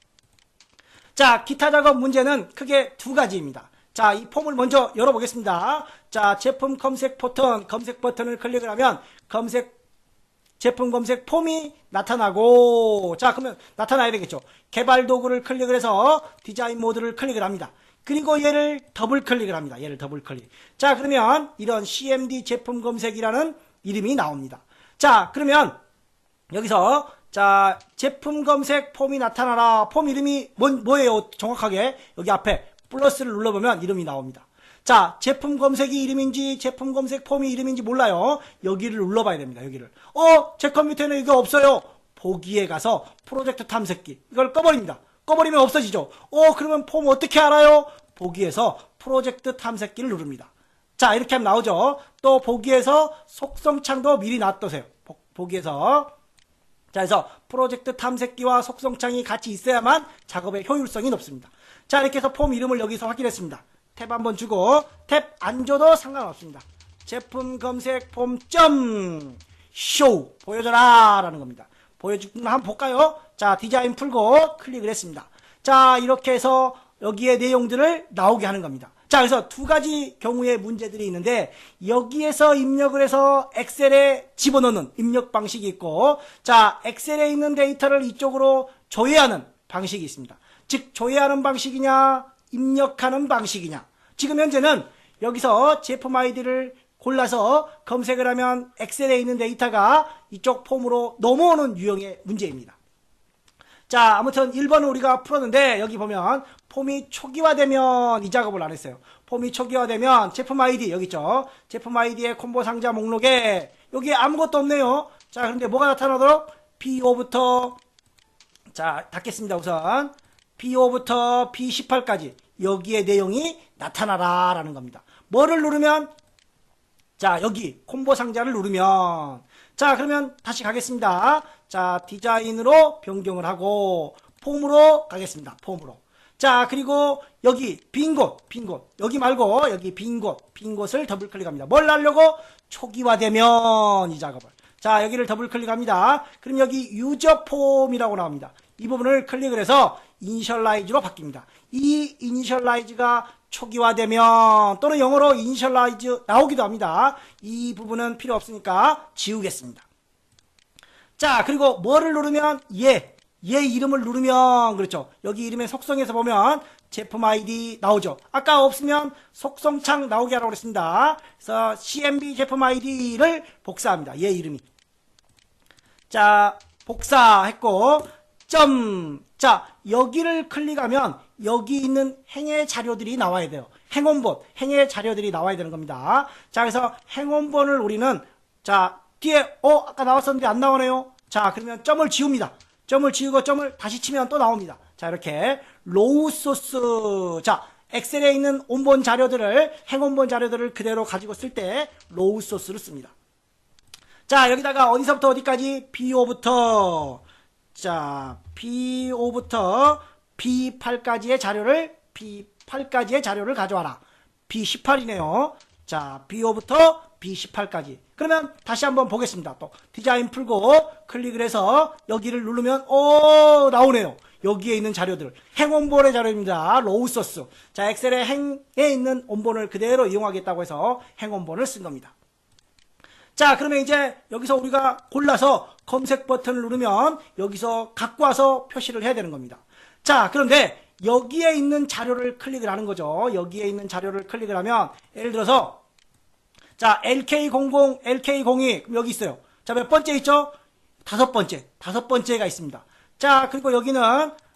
자, 기타 작업 문제는 크게 두 가지입니다. 자, 이 폼을 먼저 열어보겠습니다. 자, 제품 검색 버튼, 검색 버튼을 클릭을 하면 제품 검색 폼이 나타나고, 자, 그러면 나타나야 되겠죠. 개발 도구를 클릭을 해서 디자인 모드를 클릭을 합니다. 그리고 얘를 더블 클릭을 합니다. 얘를 더블 클릭. 자, 그러면 이런 CMD 제품 검색이라는 이름이 나옵니다. 자, 그러면 여기서 자, 제품 검색 폼이 나타나라. 폼 이름이 뭐예요? 정확하게 여기 앞에 플러스를 눌러보면 이름이 나옵니다. 자, 제품 검색이 이름인지 제품 검색 폼이 이름인지 몰라요. 여기를 눌러봐야 됩니다. 여기를. 제 컴퓨터에는 이거 없어요. 보기에 가서 프로젝트 탐색기 이걸 꺼버립니다. 꺼버리면 없어지죠. 그러면 폼 어떻게 알아요? 보기에서 프로젝트 탐색기를 누릅니다. 자, 이렇게 하면 나오죠. 또 보기에서 속성창도 미리 놔두세요. 보기에서. 자, 그래서 프로젝트 탐색기와 속성창이 같이 있어야만 작업의 효율성이 높습니다. 자, 이렇게 해서 폼 이름을 여기서 확인했습니다. 탭 한번 주고 탭 안 줘도 상관없습니다. 제품 검색 폼 점 쇼 보여줘라 라는 겁니다. 보여주면 한번 볼까요? 자, 디자인 풀고 클릭을 했습니다. 자, 이렇게 해서 여기에 내용들을 나오게 하는 겁니다. 자, 그래서 두 가지 경우의 문제들이 있는데 여기에서 입력을 해서 엑셀에 집어넣는 입력 방식이 있고, 자, 엑셀에 있는 데이터를 이쪽으로 조회하는 방식이 있습니다. 즉, 조회하는 방식이냐 입력하는 방식이냐. 지금 현재는 여기서 제품 아이디를 골라서 검색을 하면 엑셀에 있는 데이터가 이쪽 폼으로 넘어오는 유형의 문제입니다. 자, 아무튼 1번은 우리가 풀었는데 여기 보면 폼이 초기화되면 이 작업을 안 했어요. 폼이 초기화되면 제품 아이디 여기 있죠. 제품 아이디의 콤보 상자 목록에 여기에 아무것도 없네요. 자, 그런데 뭐가 나타나도록 B5부터 자, 닫겠습니다. 우선 B5부터 B18까지 여기에 내용이 나타나라 라는 겁니다. 뭐를 누르면 자, 여기 콤보 상자를 누르면 자, 그러면 다시 가겠습니다. 자, 디자인으로 변경을 하고 폼으로 가겠습니다. 폼으로. 자, 그리고 여기 빈 곳 여기 말고 여기 빈 곳을 더블 클릭합니다. 뭘 하려고? 초기화되면 이 작업을. 자, 여기를 더블 클릭합니다. 그럼 여기 유저 폼이라고 나옵니다. 이 부분을 클릭을 해서 이니셜라이즈로 바뀝니다. 이 이니셜라이즈가 초기화되면 또는 영어로 이니셜라이즈 나오기도 합니다. 이 부분은 필요 없으니까 지우겠습니다. 자, 그리고 뭐를 누르면 얘 이름을 누르면, 그렇죠. 여기 이름의 속성에서 보면 제품 아이디 나오죠. 아까 없으면 속성창 나오게 하라고 그랬습니다. 그래서 CMB 제품 아이디를 복사합니다. 얘 이름이. 자, 복사했고, 자, 여기를 클릭하면 여기 있는 행의 자료들이 나와야 돼요. 행원본, 행의 자료들이 나와야 되는 겁니다. 자, 그래서 행원본을 우리는, 자, 뒤에, 아까 나왔었는데 안 나오네요. 자, 그러면 점을 지웁니다. 점을 지우고 점을 다시 치면 또 나옵니다. 자, 이렇게, 로우 소스. 자, 엑셀에 있는 온본 자료들을, 행원본 자료들을 그대로 가지고 쓸 때, 로우 소스를 씁니다. 자, 여기다가 어디서부터 어디까지? B5부터, 자, B5부터 B8까지의 자료를 가져와라. B18이네요. 자, B5부터 B18까지. 그러면 다시 한번 보겠습니다. 또 디자인 풀고 클릭을 해서 여기를 누르면 나오네요. 여기에 있는 자료들. 행원본의 자료입니다. 로우 소스. 자, 엑셀의 행에 있는 원본을 그대로 이용하겠다고 해서 행원본을 쓴 겁니다. 자, 그러면 이제 여기서 우리가 골라서 검색 버튼을 누르면 여기서 갖고 와서 표시를 해야 되는 겁니다. 자, 그런데 여기에 있는 자료를 클릭을 하는 거죠. 여기에 있는 자료를 클릭을 하면 예를 들어서 자, LK00, LK02 여기 있어요. 자, 몇 번째 있죠? 다섯 번째가 있습니다. 자, 그리고 여기는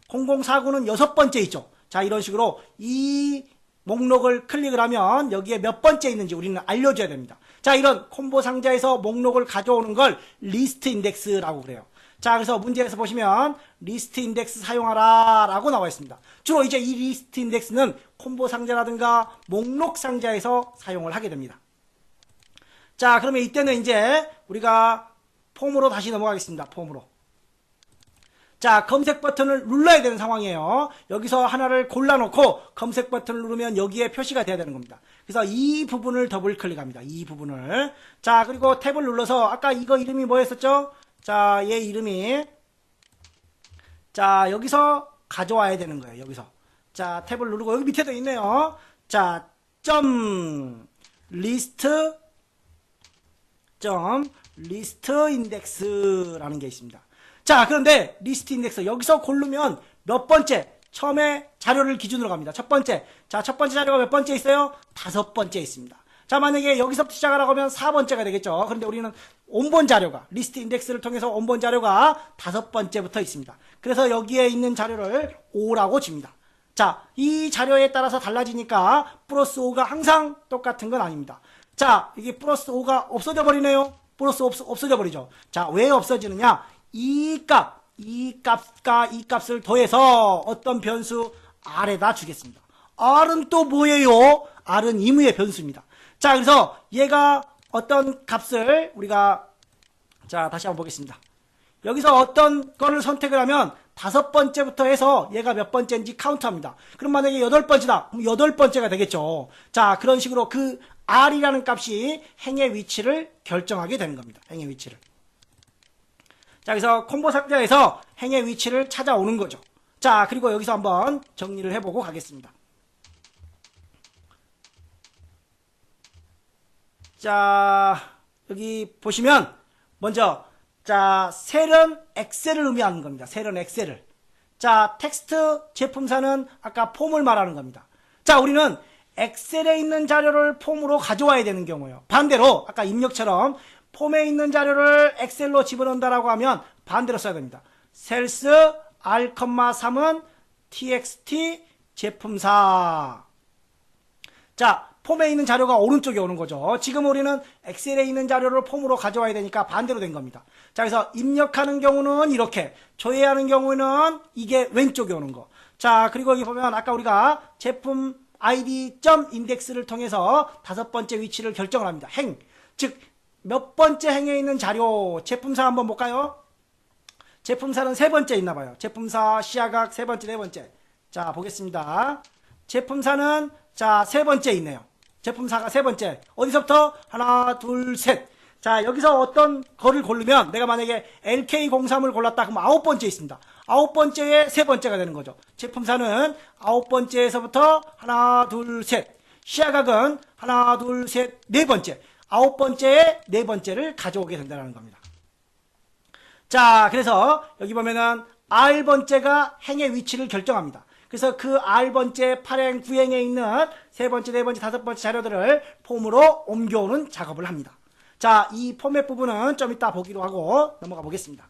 0049는 여섯 번째 있죠. 자, 이런 식으로 이 목록을 클릭을 하면 여기에 몇 번째 있는지 우리는 알려줘야 됩니다. 자, 이런 콤보 상자에서 목록을 가져오는 걸 리스트 인덱스라고 그래요. 자, 그래서 문제에서 보시면 리스트 인덱스 사용하라 라고 나와 있습니다. 주로 이제 이 리스트 인덱스는 콤보 상자라든가 목록 상자에서 사용을 하게 됩니다. 자, 그러면 이때는 이제 우리가 폼으로 다시 넘어가겠습니다. 폼으로. 자, 검색 버튼을 눌러야 되는 상황이에요. 여기서 하나를 골라놓고 검색 버튼을 누르면 여기에 표시가 돼야 되는 겁니다. 그래서 이 부분을 더블 클릭합니다. 이 부분을. 자, 그리고 탭을 눌러서 아까 이거 이름이 뭐였었죠? 자, 얘 이름이 자, 여기서 가져와야 되는 거예요. 여기서. 자, 탭을 누르고 여기 밑에도 있네요. 자, 리스트 인덱스라는 게 있습니다. 자, 그런데 리스트 인덱스 여기서 고르면 몇 번째? 처음에 자료를 기준으로 갑니다. 첫 번째. 자, 첫 번째 자료가 몇 번째 있어요? 다섯 번째 있습니다. 자, 만약에 여기서부터 시작하라고 하면 4번째가 되겠죠. 그런데 우리는 온본 자료가, 리스트 인덱스를 통해서 온본 자료가 다섯 번째부터 있습니다. 그래서 여기에 있는 자료를 5라고 칩니다. 자, 이 자료에 따라서 달라지니까 플러스 5가 항상 똑같은 건 아닙니다. 자, 이게 플러스 5가 없어져 버리네요. 플러스 없어져 버리죠. 자, 왜 없어지느냐? 이 값과 이 값을 더해서 어떤 변수 R에다 주겠습니다. R은 또 뭐예요? R은 임의의 변수입니다. 자, 그래서 얘가 어떤 값을 우리가 자, 다시 한번 보겠습니다. 여기서 어떤 거를 선택을 하면 다섯 번째부터 해서 얘가 몇 번째인지 카운트합니다. 그럼 만약에 여덟 번째다. 그럼 여덟 번째가 되겠죠. 자, 그런 식으로 그 R이라는 값이 행의 위치를 결정하게 되는 겁니다. 행의 위치를. 자, 그래서 콤보 상자에서 행의 위치를 찾아오는 거죠. 자, 그리고 여기서 한번 정리를 해보고 가겠습니다. 자, 여기 보시면 먼저 자, 셀은 엑셀을 의미하는 겁니다. 셀은 엑셀을. 자, 텍스트 제품사는 아까 폼을 말하는 겁니다. 자, 우리는 엑셀에 있는 자료를 폼으로 가져와야 되는 경우예요. 반대로 아까 입력처럼 폼에 있는 자료를 엑셀로 집어넣는다라고 하면 반대로 써야 됩니다. 셀스 R,3은 txt 제품사. 자, 폼에 있는 자료가 오른쪽에 오는 거죠. 지금 우리는 엑셀에 있는 자료를 폼으로 가져와야 되니까 반대로 된 겁니다. 자, 그래서 입력하는 경우는 이렇게, 조회하는 경우는 이게 왼쪽에 오는 거. 자, 그리고 여기 보면 아까 우리가 제품 id.index를 통해서 다섯 번째 위치를 결정을 합니다. 행, 즉 몇 번째 행에 있는 자료, 제품사 한번 볼까요? 제품사는 세 번째 있나 봐요. 제품사 시야각 세 번째, 네 번째. 자, 보겠습니다. 제품사는 자, 세 번째 있네요. 제품사가 세 번째. 어디서부터? 하나, 둘, 셋. 자, 여기서 어떤 거를 고르면 내가 만약에 LK03을 골랐다 그럼 아홉 번째 있습니다. 아홉 번째에 세 번째가 되는 거죠. 제품사는 아홉 번째에서부터 하나, 둘, 셋. 시야각은 하나, 둘, 셋, 네 번째. 아홉 번째에 네 번째를 가져오게 된다는 겁니다. 자, 그래서 여기 보면은 R번째가 행의 위치를 결정합니다. 그래서 그 R번째 8행, 9행에 있는 세 번째, 네 번째, 다섯 번째 자료들을 폼으로 옮겨오는 작업을 합니다. 자, 이 포맷 부분은 좀 이따 보기로 하고 넘어가 보겠습니다.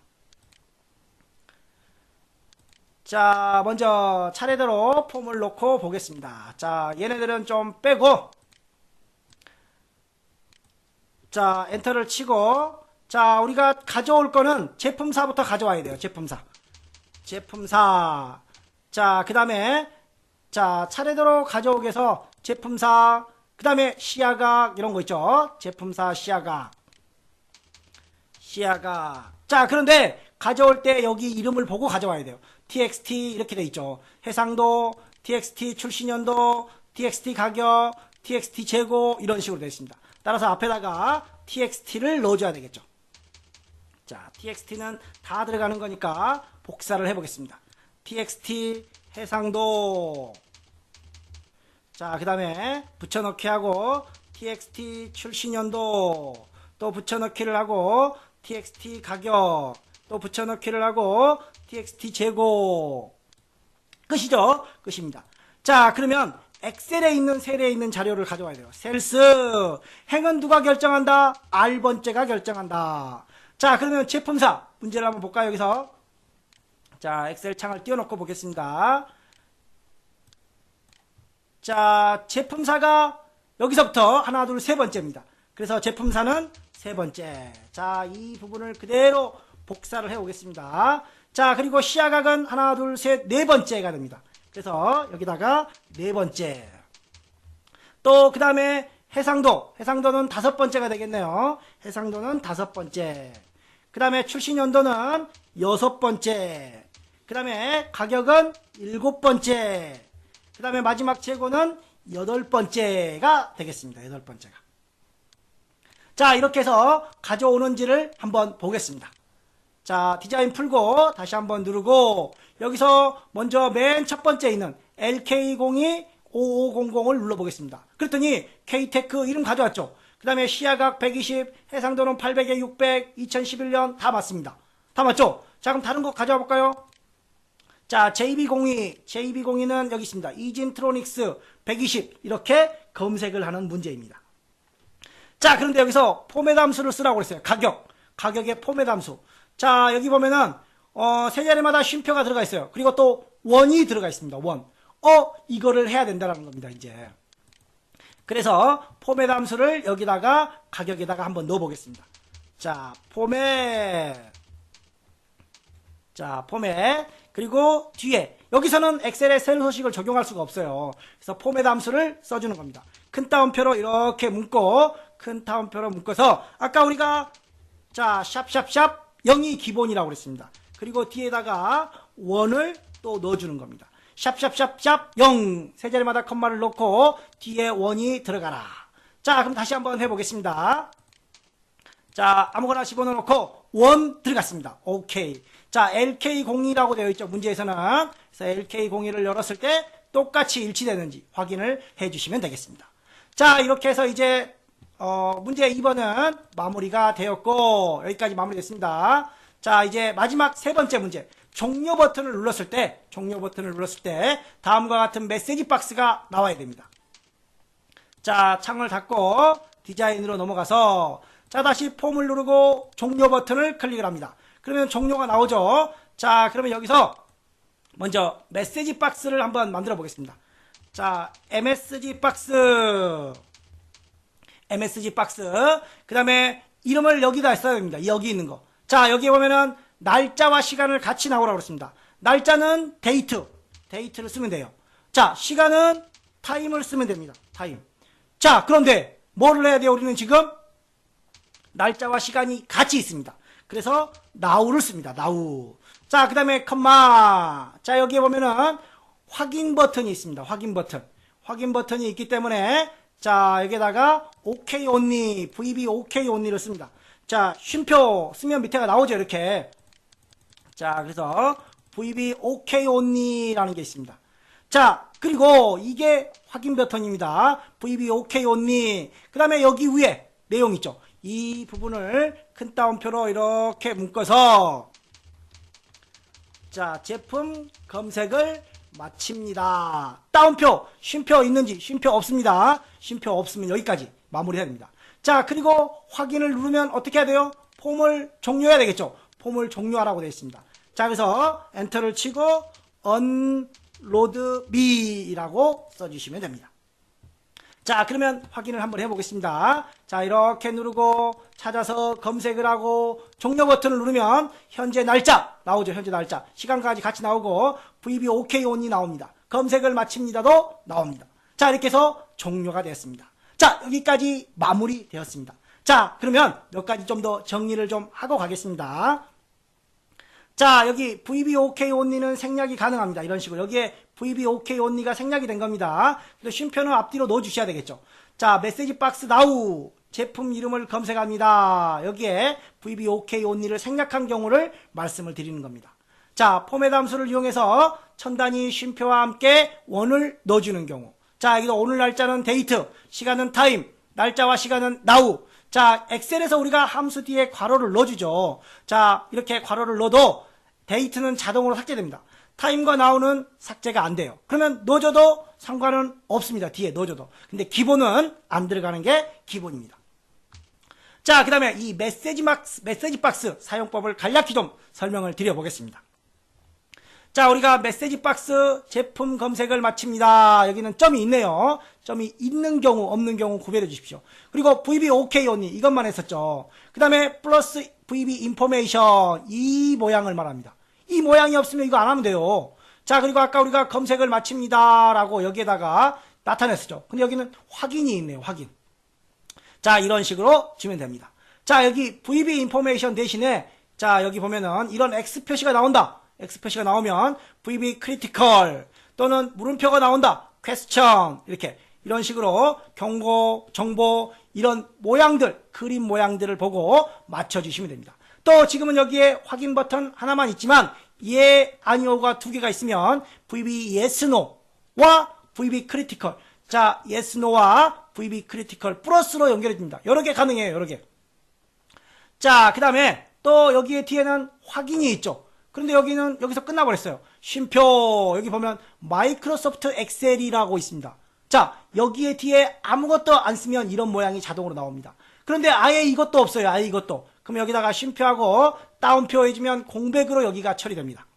자, 먼저 차례대로 폼을 놓고 보겠습니다. 자, 얘네들은 좀 빼고, 자, 엔터를 치고, 자, 우리가 가져올 거는 제품사부터 가져와야 돼요. 제품사. 자, 그 다음에, 자, 차례대로 가져오기 위해서 제품사, 그 다음에 시야각, 이런 거 있죠. 제품사, 시야각. 자, 그런데 가져올 때 여기 이름을 보고 가져와야 돼요. txt 이렇게 돼 있죠. 해상도, txt 출시년도, txt 가격, txt 재고 이런 식으로 되어 있습니다. 따라서 앞에다가 txt를 넣어줘야 되겠죠. 자, txt는 다 들어가는 거니까 복사를 해보겠습니다. txt 해상도, 자, 그 다음에 붙여넣기 하고 txt 출시년도, 또 붙여넣기를 하고 txt 가격, 또 붙여넣기를 하고 txt 재고. 끝이죠? 끝입니다. 자, 그러면 엑셀에 있는 셀에 있는 자료를 가져와야 돼요. 셀스. 행은 누가 결정한다? R번째가 결정한다. 자, 그러면 제품사 문제를 한번 볼까요? 여기서. 자, 엑셀 창을 띄워놓고 보겠습니다. 자, 제품사가 여기서부터 하나, 둘, 세 번째입니다. 그래서 제품사는 세 번째. 자, 이 부분을 그대로 복사를 해 오겠습니다. 자, 그리고 시야각은 하나, 둘, 셋, 네 번째가 됩니다. 그래서 여기다가 네 번째. 또 그 다음에 해상도는 다섯 번째가 되겠네요. 해상도는 다섯 번째. 그 다음에 출시연도는 여섯 번째. 그 다음에 가격은 일곱 번째. 그 다음에 마지막 재고는 여덟 번째가 되겠습니다. 여덟 번째가. 자, 이렇게 해서 가져오는지를 한번 보겠습니다. 자, 디자인 풀고 다시 한번 누르고 여기서 먼저 맨 첫 번째 있는 LK025500을 눌러보겠습니다. 그랬더니 K테크 이름 가져왔죠. 그 다음에 시야각 120, 해상도는 800에 600, 2011년 다 맞습니다. 다 맞죠? 자, 그럼 다른 거 가져와 볼까요? 자, JB02는 여기 있습니다. 이진트로닉스 120 이렇게 검색을 하는 문제입니다. 자, 그런데 여기서 포맷 함수를 쓰라고 그랬어요. 가격의 포맷 함수. 자, 여기 보면은 세 자리마다 쉼표가 들어가 있어요. 그리고 또 원이 들어가 있습니다. 원. 이거를 해야 된다는 겁니다. 이제. 그래서 포맷 함수를 여기다가 가격에다가 한번 넣어 보겠습니다. 자, 포맷. 자, 포맷. 그리고 뒤에 여기서는 엑셀의 셀 소식을 적용할 수가 없어요. 그래서 포맷 함수를 써주는 겁니다. 큰 따옴표로 이렇게 묶고 큰 따옴표로 묶어서 아까 우리가 자, 샵샵샵 0이 기본이라고 그랬습니다. 그리고 뒤에다가 원을 또 넣어주는 겁니다. 샵샵샵샵 0 세 자리마다 컴마를 넣고 뒤에 원이 들어가라. 자, 그럼 다시 한번 해보겠습니다. 자, 아무거나 집어넣고 원 들어갔습니다. 오케이. 자, LK02라고 되어 있죠. 문제에서는. 그래서 LK02를 열었을 때 똑같이 일치되는지 확인을 해주시면 되겠습니다. 자, 이렇게 해서 이제 문제 2번은 마무리가 되었고 여기까지 마무리됐습니다. 자, 이제 마지막 세 번째 문제. 종료 버튼을 눌렀을 때 다음과 같은 메시지 박스가 나와야 됩니다. 자, 창을 닫고 디자인으로 넘어가서 자, 다시 폼을 누르고 종료 버튼을 클릭을 합니다. 그러면 종료가 나오죠. 자, 그러면 여기서 먼저 메시지 박스를 한번 만들어 보겠습니다. 자, MSG 박스. 그 다음에 이름을 여기다 써야 됩니다. 여기 있는 거. 자, 여기 보면은 날짜와 시간을 같이 나오라고 그랬습니다. 날짜는 데이트를 쓰면 돼요. 자, 시간은 타임을 쓰면 됩니다. 타임. 자, 그런데 뭐를 해야 돼요? 우리는 지금 날짜와 시간이 같이 있습니다. 그래서 now를 씁니다. now. 자, 그 다음에 컴마. 자, 여기에 보면은 확인 버튼이 있습니다. 확인 버튼이 있기 때문에 자, 여기다가 OK only, VB OK only를 씁니다. 자, 쉼표 쓰면 밑에가 나오죠, 이렇게. 자, 그래서 VB OK only라는 게 있습니다. 자, 그리고 이게 확인 버튼입니다. VB OK only. 그 다음에 여기 위에 내용 있죠. 이 부분을 큰 따옴표로 이렇게 묶어서 자, 제품 검색을 마칩니다. 다운표, 쉼표 있는지, 쉼표 없습니다. 쉼표 없으면 여기까지 마무리해야 됩니다. 자, 그리고 확인을 누르면 어떻게 해야 돼요? 폼을 종료해야 되겠죠? 폼을 종료하라고 되어 있습니다. 자, 그래서 엔터를 치고 unload me라고 써주시면 됩니다. 자, 그러면 확인을 한번 해보겠습니다. 자, 이렇게 누르고 찾아서 검색을 하고 종료 버튼을 누르면 현재 날짜 나오죠. 현재 날짜 시간까지 같이 나오고 VB OK only 나옵니다. 검색을 마칩니다도 나옵니다. 자, 이렇게 해서 종료가 되었습니다. 자, 여기까지 마무리 되었습니다. 자, 그러면 몇 가지 좀 더 정리를 좀 하고 가겠습니다. 자, 여기 VB OK only는 생략이 가능합니다. 이런 식으로 여기에 VB OK only가 생략이 된 겁니다. 그래서 쉼표는 앞뒤로 넣어 주셔야 되겠죠. 자, 메시지 박스 now 제품 이름을 검색합니다. 여기에 VB OK only를 생략한 경우를 말씀을 드리는 겁니다. 자, 포맷 함수를 이용해서 천 단위 쉼표와 함께 원을 넣어주는 경우. 자, 여기도 오늘 날짜는 데이트, 시간은 타임, 날짜와 시간은 now. 자, 엑셀에서 우리가 함수 뒤에 괄호를 넣어주죠. 자, 이렇게 괄호를 넣어도 데이트는 자동으로 삭제됩니다. 타임과 now는 삭제가 안 돼요. 그러면 넣어줘도 상관은 없습니다. 뒤에 넣어줘도. 근데 기본은 안 들어가는 게 기본입니다. 자, 그 다음에 이 메시지 박스 사용법을 간략히 좀 설명을 드려보겠습니다. 자, 우리가 메시지 박스 제품 검색을 마칩니다. 여기는 점이 있네요. 점이 있는 경우 없는 경우 구별해 주십시오. 그리고 VB OK only 이것만 했었죠. 그 다음에 플러스 VB information 이 모양을 말합니다. 이 모양이 없으면 이거 안 하면 돼요. 자, 그리고 아까 우리가 검색을 마칩니다 라고 여기에다가 나타냈었죠. 근데 여기는 확인이 있네요. 확인. 자, 이런 식으로 주면 됩니다. 자, 여기 VB information 대신에 자, 여기 보면은 이런 X 표시가 나온다. X 표시가 나오면 VB critical 또는 물음표가 나온다. question 이렇게 이런 식으로 경고, 정보 이런 모양들, 그림 모양들을 보고 맞춰주시면 됩니다. 또 지금은 여기에 확인 버튼 하나만 있지만 예, 아니오가 두 개가 있으면 VB yes, no와 VB critical 자, yes, no와 VB critical 플러스로 연결해 줍니다. 여러 개 가능해요. 여러 개. 자, 그 다음에 또 여기에 뒤에는 확인이 있죠. 그런데 여기는 여기서 끝나버렸어요. 쉼표 여기 보면 마이크로소프트 엑셀이라고 있습니다. 자, 여기에 뒤에 아무것도 안 쓰면 이런 모양이 자동으로 나옵니다. 그런데 아예 이것도 없어요. 아예 이것도. 그럼 여기다가 쉼표하고 다운표 해주면 공백으로 여기가 처리됩니다.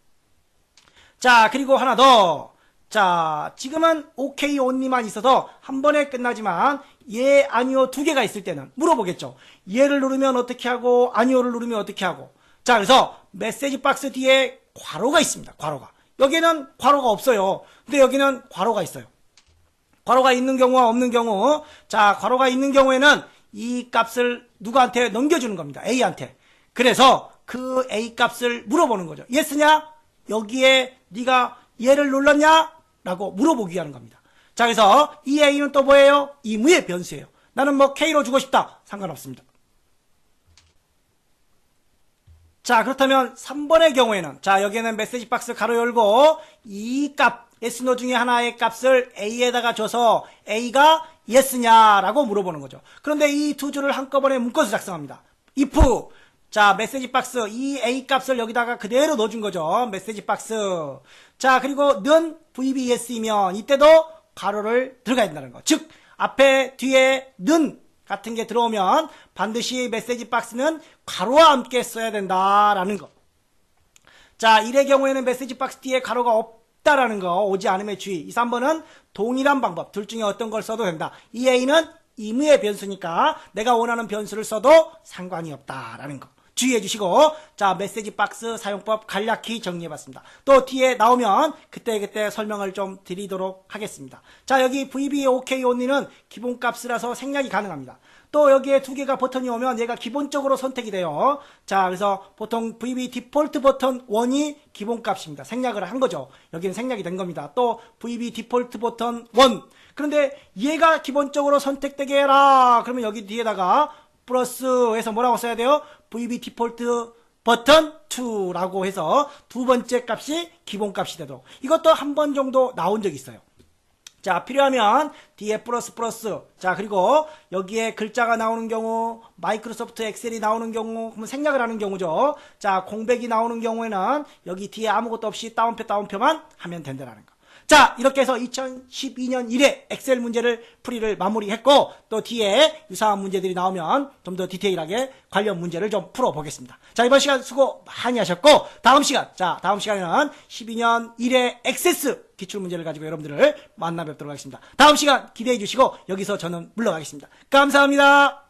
자, 그리고 하나 더. 자, 지금은 OK only만 있어서 한 번에 끝나지만 예, 아니오 두 개가 있을 때는 물어보겠죠. 예를 누르면 어떻게 하고 아니오를 누르면 어떻게 하고. 자, 그래서 메시지 박스 뒤에 괄호가 있습니다. 괄호가. 여기는 괄호가 없어요. 근데 여기는 괄호가 있어요. 괄호가 있는 경우와 없는 경우. 자, 괄호가 있는 경우에는 이 값을 누구한테 넘겨주는 겁니다. A한테. 그래서 그 A 값을 물어보는 거죠. yes냐? 여기에 네가 얘를 눌렀냐? 라고 물어보기 하는 겁니다. 자, 그래서 이 A는 또 뭐예요? 임의의 변수예요. 나는 뭐 K로 주고 싶다. 상관없습니다. 자, 그렇다면 3번의 경우에는 자, 여기에는 메시지 박스 가로 열고 이 값, yes, no 중에 하나의 값을 A에다가 줘서 A가 yes냐라고 물어보는 거죠. 그런데 이 두 줄을 한꺼번에 묶어서 작성합니다. if 자, 메시지 박스 이 A 값을 여기다가 그대로 넣어준 거죠. 메시지 박스. 자, 그리고 는 VBS이면 이때도 가로를 들어가야 된다는 거. 즉, 앞에 뒤에 는 같은 게 들어오면 반드시 메시지 박스는 가로와 함께 써야 된다라는 거. 자, 1의 경우에는 메시지 박스 뒤에 가로가 없다라는 거. 오지 않음의 주의. 이 3번은 동일한 방법. 둘 중에 어떤 걸 써도 된다. 이 A는 임의의 변수니까 내가 원하는 변수를 써도 상관이 없다라는 거. 주의해 주시고, 자, 메시지 박스 사용법 간략히 정리해봤습니다. 또 뒤에 나오면 그때 설명을 좀 드리도록 하겠습니다. 자, 여기 VB OK only는 기본값이라서 생략이 가능합니다. 또 여기에 두 개가 버튼이 오면 얘가 기본적으로 선택이 돼요. 자, 그래서 보통 VB 디폴트 버튼 1이 기본값입니다. 생략을 한 거죠. 여기는 생략이 된 겁니다. 또 VB 디폴트 버튼 1. 그런데 얘가 기본적으로 선택되게 해라. 그러면 여기 뒤에다가 플러스해서 뭐라고 써야 돼요? VB 디폴트 버튼 2라고 해서 두 번째 값이 기본값이 되도록. 이것도 한 번 정도 나온 적이 있어요. 자, 필요하면 뒤에 플러스 플러스. 자, 그리고 여기에 글자가 나오는 경우, 마이크로소프트 엑셀이 나오는 경우, 그러면 생략을 하는 경우죠. 자, 공백이 나오는 경우에는 여기 뒤에 아무것도 없이 따옴표만 하면 된다는 거. 자, 이렇게 해서 2012년 1회 엑셀 문제를 풀이를 마무리했고, 또 뒤에 유사한 문제들이 나오면 좀 더 디테일하게 관련 문제를 좀 풀어보겠습니다. 자, 이번 시간 수고 많이 하셨고, 다음 시간에는 12년 1회 액세스 기출문제를 가지고 여러분들을 만나 뵙도록 하겠습니다. 다음 시간 기대해 주시고, 여기서 저는 물러가겠습니다. 감사합니다.